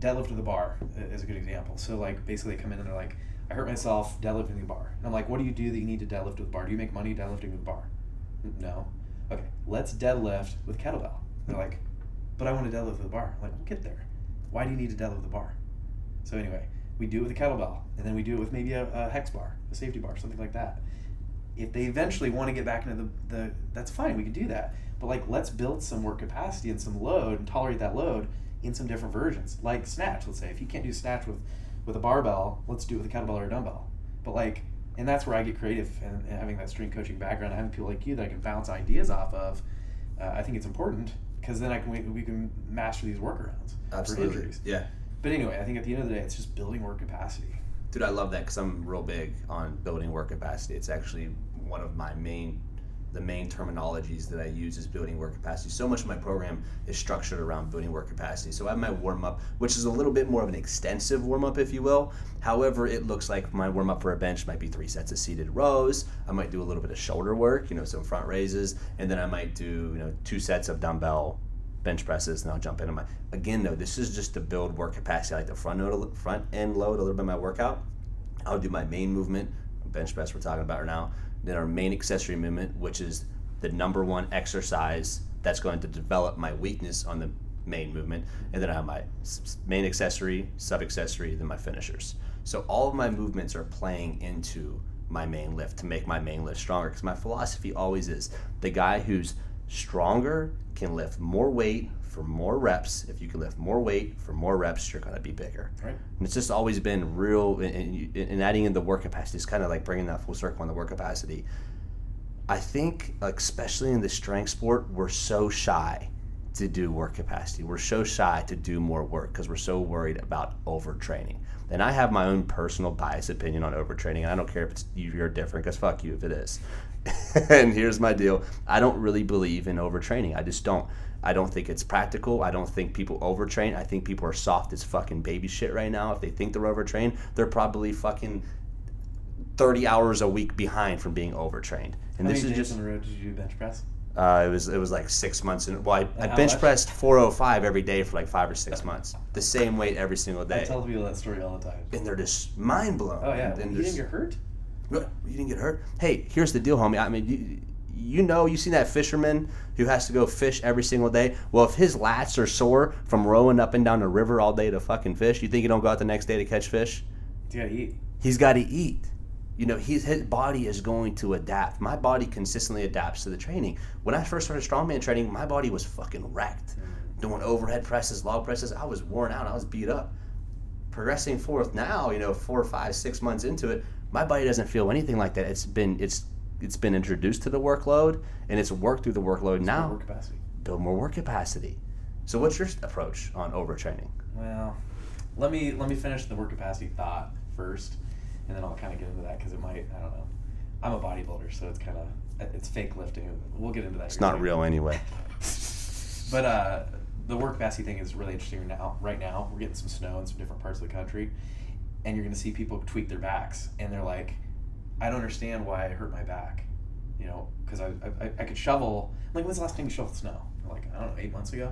Speaker 3: Deadlift with the bar is a good example. So, like, basically they come in and they're like, I hurt myself deadlifting with the bar. And I'm like, what do you do that you need to deadlift with the bar? Do you make money deadlifting with the bar? No. Okay, let's deadlift with kettlebell. They're like, but I want to deadlift with the bar. I'm like, we'll get there. Why do you need to deadlift with the bar? So anyway, we do it with a kettlebell, and then we do it with maybe a hex bar, a safety bar, something like that. If they eventually want to get back into the that's fine, we can do that. But like, let's build some work capacity and some load and tolerate that load in some different versions. Like snatch, let's say. If you can't do snatch with a barbell, let's do it with a kettlebell or a dumbbell. But like, and that's where I get creative, and having that strength coaching background, having people like you that I can bounce ideas off of, I think it's important, because then we can master these workarounds for injuries.
Speaker 1: Yeah.
Speaker 3: But anyway, I think at the end of the day, it's just building work capacity.
Speaker 1: Dude, I love that because I'm real big on building work capacity. It's actually one of my main terminologies that I use is building work capacity. So much of my program is structured around building work capacity. So I have my warm-up, which is a little bit more of an extensive warm-up, if you will. However, it looks like my warm-up for a bench might be 3 sets of seated rows. I might do a little bit of shoulder work, some front raises, and then I might do 2 sets of dumbbell bench presses, and I'll jump into again though, this is just to build work capacity. I like the front end load a little bit of my workout. I'll do my main movement, bench press we're talking about right now, then our main accessory movement, which is the number one exercise that's going to develop my weakness on the main movement, and then I have my main accessory, sub-accessory, then my finishers. So all of my movements are playing into my main lift to make my main lift stronger, because my philosophy always is the guy who's stronger can lift more weight for more reps. If you can lift more weight for more reps, you're going to be bigger.
Speaker 3: Right.
Speaker 1: And it's just always been real, and adding in the work capacity is kind of like bringing that full circle on the work capacity. I think, especially in the strength sport, we're so shy to do work capacity. We're so shy to do more work because we're so worried about overtraining. And I have my own personal biased opinion on overtraining, and I don't care if you're different, because fuck you if it is. And here's my deal. I don't really believe in overtraining. I just don't. I don't think it's practical. I don't think people overtrain. I think people are soft as fucking baby shit right now. If they think they're overtrained, they're probably fucking 30 hours a week behind from being overtrained. And
Speaker 3: How
Speaker 1: this
Speaker 3: many
Speaker 1: is
Speaker 3: days
Speaker 1: just
Speaker 3: on the road did you do bench press?
Speaker 1: it was like 6 months. I bench pressed 405 every day for like 5 or 6 months. The same weight every single day.
Speaker 3: I tell people that story all the time.
Speaker 1: And they're just mind blown.
Speaker 3: Oh yeah,
Speaker 1: and
Speaker 3: you didn't get hurt?
Speaker 1: You didn't get hurt? Hey, here's the deal, homie. I mean, you seen that fisherman who has to go fish every single day? Well, if his lats are sore from rowing up and down the river all day to fucking fish, you think he don't go out the next day to catch fish?
Speaker 3: He's got to eat.
Speaker 1: He's got to eat. His body is going to adapt. My body consistently adapts to the training. When I first started strongman training, my body was fucking wrecked. Doing overhead presses, log presses, I was worn out. I was beat up. progressing forth now, 4, 5, 6 months into it, my body doesn't feel anything like that. It's been introduced to the workload, and it's worked through the workload now.
Speaker 3: Work capacity.
Speaker 1: Build more work capacity. So what's your approach on overtraining?
Speaker 3: Well, let me finish the work capacity thought first, and then I'll kind of get into that because it might, I don't know. I'm a bodybuilder, so it's fake lifting. We'll get into that.
Speaker 1: It's not real anyway.
Speaker 3: But the work capacity thing is really interesting right now. We're getting some snow in some different parts of the country, and you're going to see people tweak their backs, and they're like, I don't understand why I hurt my back, because I could shovel. I'm like, when's the last time you shoveled snow? They're like, I don't know, 8 months ago.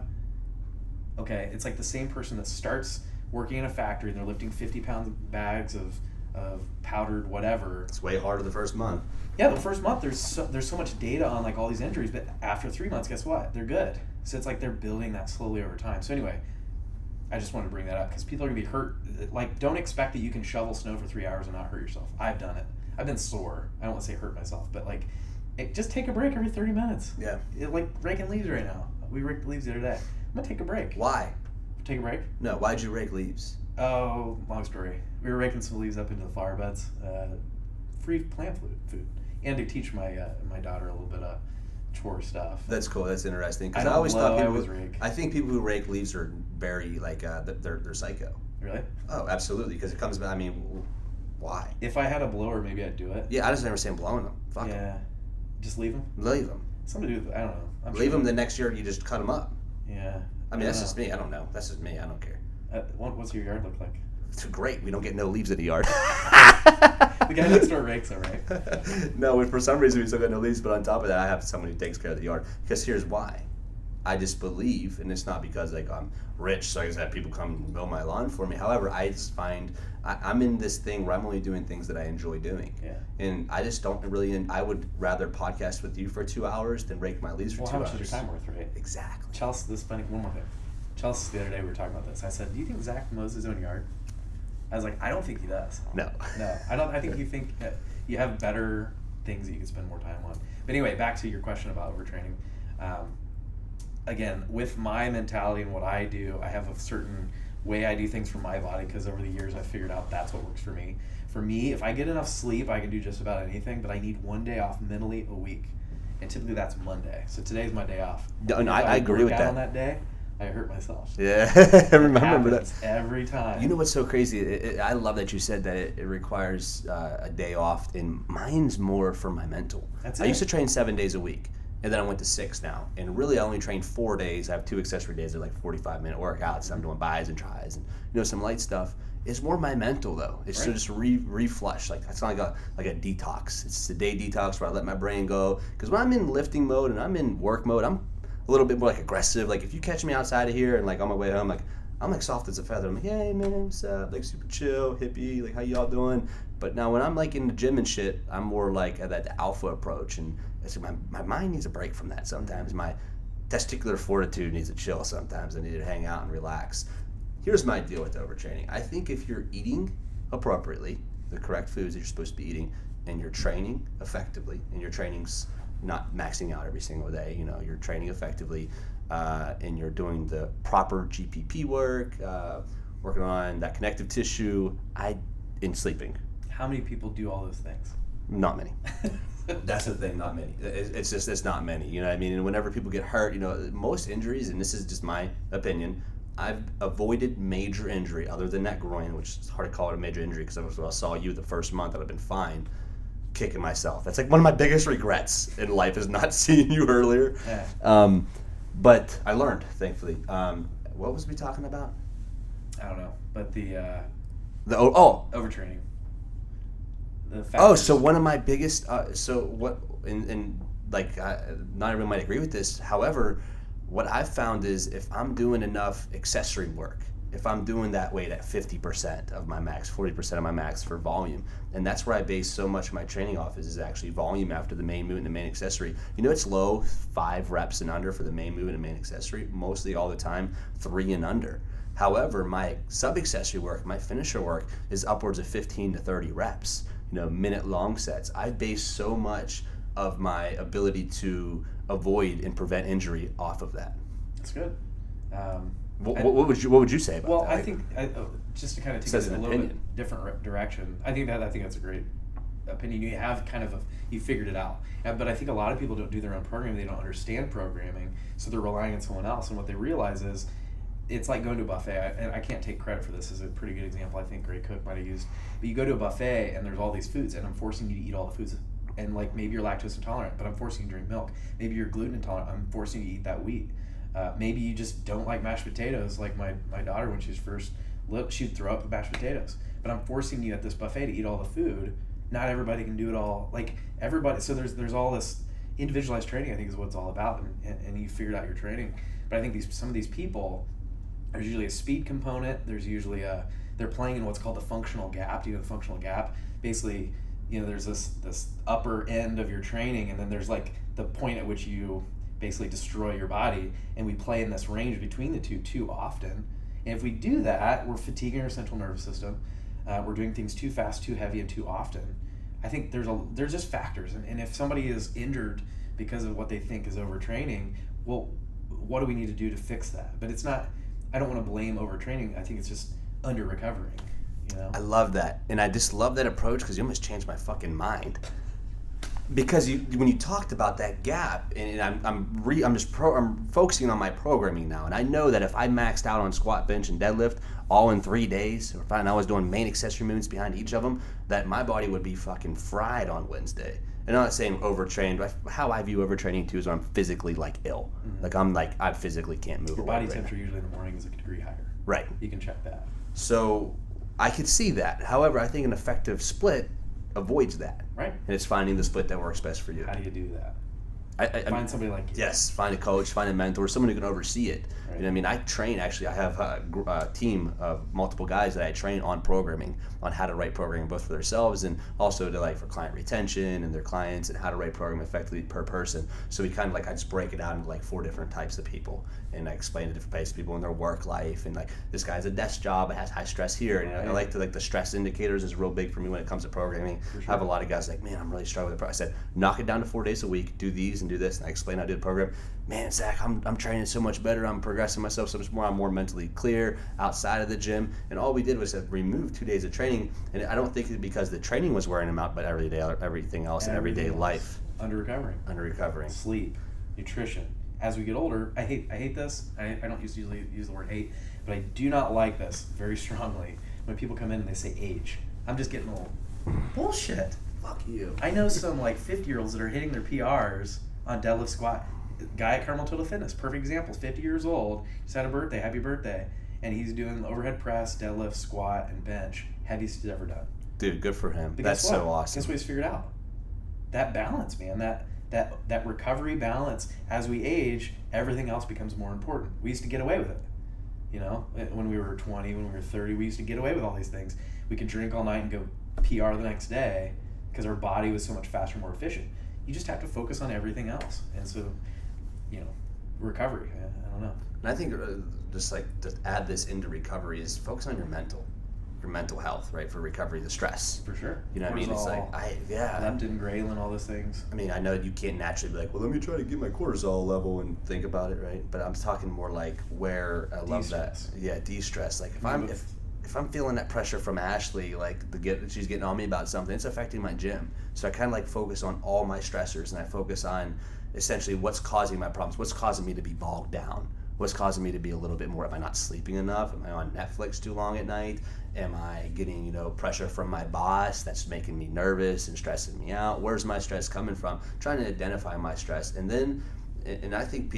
Speaker 3: Okay, it's like the same person that starts working in a factory and they're lifting 50-pound bags of powdered whatever.
Speaker 1: It's way harder the first month.
Speaker 3: Yeah, the first month there's so much data on like all these injuries, but after 3 months, guess what? They're good. So it's like they're building that slowly over time. So anyway, I just wanted to bring that up because people are gonna be hurt. Like, don't expect that you can shovel snow for 3 hours and not hurt yourself. I've done it. I've been sore. I don't want to say hurt myself, but like, just take a break every 30 minutes.
Speaker 1: Yeah.
Speaker 3: Like raking leaves right now. We raked the leaves the other day. I'm gonna take a break.
Speaker 1: Why?
Speaker 3: Take a break?
Speaker 1: No, why'd you rake leaves?
Speaker 3: Oh, long story. We were raking some leaves up into the flower beds. Free plant food. And to teach my my daughter a little bit of chore stuff.
Speaker 1: That's cool. That's interesting. Because
Speaker 3: I
Speaker 1: I always thought people.
Speaker 3: rake.
Speaker 1: I think people who rake leaves are very like they're psycho.
Speaker 3: Really?
Speaker 1: Oh, absolutely. Because it comes. I mean, why?
Speaker 3: If I had a blower, maybe I'd do it.
Speaker 1: Yeah, I just never say I'm blowing them. Fuck them.
Speaker 3: Yeah. Just leave them.
Speaker 1: Leave them.
Speaker 3: Something to do with, I don't know.
Speaker 1: Leave them. The next year, you just cut them up.
Speaker 3: Yeah.
Speaker 1: I mean, that's just me. I don't know. That's just me. I don't care.
Speaker 3: What's your yard look like?
Speaker 1: It's great. We don't get no leaves in the yard.
Speaker 3: The guy next door rakes, all right.
Speaker 1: No, for some reason we still got no leaves, but on top of that, I have someone who takes care of the yard. Because here's why. I just believe, and it's not because like I'm rich, so I just have people come and mow my lawn for me. However, I just find I'm in this thing where I'm only doing things that I enjoy doing.
Speaker 3: Yeah.
Speaker 1: And I just don't really, I would rather podcast with you for 2 hours than rake my leaves for 2 hours.
Speaker 3: Well, how much is your time worth, right?
Speaker 1: Exactly.
Speaker 3: Chelsea, this is funny, one more thing. Chelsea, the other day we were talking about this. I said, do you think Zach mows his own yard? I was like, I don't think he does.
Speaker 1: No.
Speaker 3: No, I don't. I think you think you have better things that you can spend more time on. But anyway, back to your question about overtraining. Again, with my mentality and what I do, I have a certain way I do things for my body because over the years I figured out that's what works for me. For me, if I get enough sleep, I can do just about anything, but I need one day off mentally a week. And typically that's Monday. So today's my day off.
Speaker 1: And I agree with that.
Speaker 3: On that day, I hurt myself.
Speaker 1: Yeah, I remember that.
Speaker 3: Every time.
Speaker 1: You know what's so crazy? I love that you said that it requires a day off, and mine's more for my mental.
Speaker 3: That's
Speaker 1: I used to train 7 days a week, and then I went to 6 now. And really, I only train 4 days. I have 2 accessory days. They're like 45-minute workouts. I'm doing buys and tries, and some light stuff. It's more my mental though. It's to just reflush. Like it's not like a detox. It's a day detox where I let my brain go. Because when I'm in lifting mode and I'm in work mode, I'm a little bit more like aggressive. Like if you catch me outside of here and like on my way home, like I'm like soft as a feather. I'm like, hey man, what's up? Like super chill, hippie. Like how y'all doing? But now when I'm like in the gym and shit, I'm more like at that alpha approach, and it's my mind needs a break from that sometimes. My testicular fortitude needs to chill sometimes. I need to hang out and relax. Here's my deal with overtraining. I think if you're eating appropriately, the correct foods that you're supposed to be eating, and you're training effectively, and your training's not maxing out every single day, you're training effectively, and you're doing the proper GPP work, working on that connective tissue, in sleeping.
Speaker 3: How many people do all those things?
Speaker 1: Not many. That's the thing, not many. It's not many, you know what I mean? And whenever people get hurt, most injuries, and this is just my opinion, I've avoided major injury other than that groin, which is hard to call it a major injury because I saw you the first month and I've been fine, kicking myself. That's like one of my biggest regrets in life is not seeing you earlier.
Speaker 3: Yeah.
Speaker 1: But I learned, thankfully. What was we talking about?
Speaker 3: I don't know, but the overtraining.
Speaker 1: So one of my biggest not everyone might agree with this. However, what I've found is if I'm doing enough accessory work, if I'm doing that weight at 50% of my max, 40% of my max for volume, and that's where I base so much of my training off is actually volume after the main movement and the main accessory. It's low 5 reps and under for the main movement and main accessory, mostly all the time 3 and under. However, my sub-accessory work, my finisher work is upwards of 15 to 30 reps, minute long sets. I base so much of my ability to avoid and prevent injury off of that.
Speaker 3: That's good.
Speaker 1: What would you say about
Speaker 3: well,
Speaker 1: that?
Speaker 3: I think just to kind of take
Speaker 1: Says
Speaker 3: it a
Speaker 1: an
Speaker 3: little bit
Speaker 1: opinion.
Speaker 3: different direction. I think that's a great opinion. You have you figured it out. But I think a lot of people don't do their own programming. They don't understand programming, so they're relying on someone else. And what they realize is, it's like going to a buffet. And I can't take credit for this. This is a pretty good example. I think Greg Cook might have used. But you go to a buffet and there's all these foods, and I'm forcing you to eat all the foods. And like maybe you're lactose intolerant, but I'm forcing you to drink milk. Maybe you're gluten intolerant. I'm forcing you to eat that wheat. Maybe you just don't like mashed potatoes, like my daughter when she was first little, she'd throw up the mashed potatoes. But I'm forcing you at this buffet to eat all the food. Not everybody can do it all. Like everybody, so there's all this individualized training. I think is what it's all about, and you figured out your training. But I think some of these people, there's usually a speed component. There's usually they're playing in what's called the functional gap. Do you know the functional gap? Basically, there's this upper end of your training, and then there's like the point at which you basically destroy your body, and we play in this range between the two too often. And if we do that, we're fatiguing our central nervous system. We're doing things too fast, too heavy, and too often. I think there's just factors, and if somebody is injured because of what they think is overtraining, well, what do we need to do to fix that? But it's not. I don't want to blame overtraining. I think it's just under recovering.
Speaker 1: I love that, and I just love that approach because you almost changed my fucking mind. Because when you talked about that gap, and I'm focusing on my programming now, and I know that if I maxed out on squat, bench, and deadlift all in 3 days, or if I was doing main accessory movements behind each of them, that my body would be fucking fried on Wednesday. And I'm not saying overtrained, but how I view overtraining too is when I'm physically ill. Mm-hmm. I physically can't move.
Speaker 3: Your body temperature usually in the morning is a degree higher.
Speaker 1: Right.
Speaker 3: You can check that.
Speaker 1: So I could see that. However, I think an effective split avoids that.
Speaker 3: Right.
Speaker 1: And it's finding the split that works best for you.
Speaker 3: How do you do that?
Speaker 1: Find
Speaker 3: somebody like you.
Speaker 1: Yes, find a coach, find a mentor, someone who can oversee it.
Speaker 3: Right.
Speaker 1: You know what I mean? I train, actually, I have a team of multiple guys that I train on programming, on how to write programming both for themselves and also for client retention and their clients, and how to write program effectively per person. So we kind of I just break it out into 4 different types of people, and I explain the different types of people in their work life, and this guy has a desk job, it has high stress here, and I like the stress indicators is real big for me when it comes to programming.
Speaker 3: Sure.
Speaker 1: I have a lot of guys man, I'm really struggling with it. I said, knock it down to 4 days a week, do these and do this, and I explain how to do the program. Man, Zach, I'm training so much better, I'm progressing myself so much more, I'm more mentally clear outside of the gym. And all we did was remove 2 days of training, and I don't think it's because the training was wearing him out, but everything else in everyday life.
Speaker 3: Under recovering. Sleep, nutrition. As we get older, I hate this. I don't usually use the word hate, but I do not like this very strongly when people come in and they say age. I'm just getting old. Bullshit.
Speaker 1: Fuck you.
Speaker 3: I know some 50-year-olds that are hitting their PRs on deadlift, squat. Guy at Carmel Total Fitness, perfect example, 50 years old, just had a birthday, happy birthday, and he's doing overhead press, deadlift, squat, and bench, heaviest he's ever done.
Speaker 1: Dude, good for him.
Speaker 3: But
Speaker 1: That's so awesome.
Speaker 3: Guess what he's figured out? That balance, man, that recovery balance. As we age, everything else becomes more important. We used to get away with it. When we were 20, when we were 30, we used to get away with all these things. We could drink all night and go PR the next day because our body was so much faster, more efficient. You just have to focus on everything else. And so, recovery, I don't know.
Speaker 1: And I think just to add this into recovery is focus on your mental health, right? For recovery, the stress.
Speaker 3: For sure.
Speaker 1: You know what I mean? It's
Speaker 3: leptin, ghrelin, all those things.
Speaker 1: I mean, I know you can't naturally be well, let me try to get my cortisol level and think about it, right? But I'm talking more where I love
Speaker 3: De-stress.
Speaker 1: that. Yeah, de-stress. If I'm feeling that pressure from Ashley, she's getting on me about something, it's affecting my gym. So I kind of focus on all my stressors, and I focus on essentially what's causing my problems, what's causing me to be bogged down, what's causing me to be a little bit more, am I not sleeping enough, am I on Netflix too long at night, am I getting pressure from my boss that's making me nervous and stressing me out, where's my stress coming from, trying to identify my stress. And then, and I think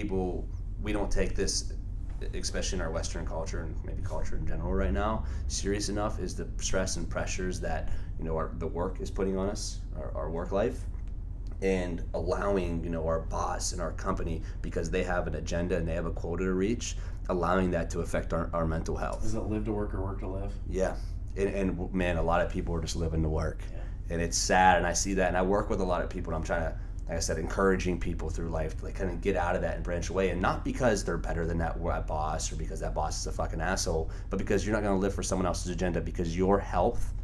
Speaker 1: we don't take this, especially in our Western culture and maybe culture in general right now, serious enough is the stress and pressures that the work is putting on us, our work life, and allowing our boss and our company, because they have an agenda and they have a quota to reach, allowing that to affect our mental health.
Speaker 3: Is it live to work or work to live?
Speaker 1: Yeah, and man, a lot of people are just living to work, and it's sad, and I see that, and I work with a lot of people, and I'm trying to, like I said, encouraging people through life to kind of get out of that and branch away, and not because they're better than that boss or because that boss is a fucking asshole, but because you're not going to live for someone else's agenda, because your health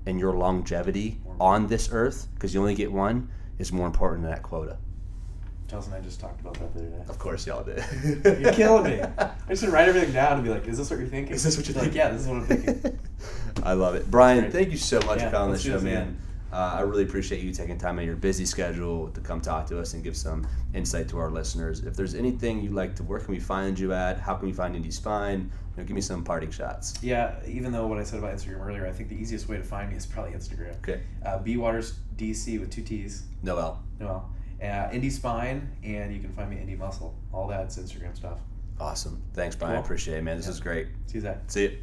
Speaker 1: and your longevity on this earth, because you only get one, is more important than that quota.
Speaker 3: Chelsea and I just talked about that the other day.
Speaker 1: Of course, y'all did.
Speaker 3: You're killing me. I just should write everything down and be like, is this what you're thinking?
Speaker 1: Is this what you're
Speaker 3: like,
Speaker 1: thinking?
Speaker 3: yeah, this is what I'm thinking.
Speaker 1: I love it. Brian,
Speaker 3: Great.
Speaker 1: thank you so much for coming on the
Speaker 3: let's do
Speaker 1: show,
Speaker 3: this
Speaker 1: man.
Speaker 3: again.
Speaker 1: I really appreciate you taking time out of your busy schedule to come talk to us and give some insight to our listeners. If there's anything you'd like to, where can we find you at? How can we find Indy Spine? Give me some parting shots.
Speaker 3: Yeah, even though what I said about Instagram earlier, I think the easiest way to find me is probably Instagram.
Speaker 1: Okay.
Speaker 3: B Waters DC with 2 T's.
Speaker 1: Noel.
Speaker 3: Noel. Indy Spine, and you can find me Indy Muscle. All that's Instagram stuff.
Speaker 1: Awesome. Thanks, Brian.
Speaker 3: Cool.
Speaker 1: I appreciate it, man. This is great.
Speaker 3: See you, Zach.
Speaker 1: See you.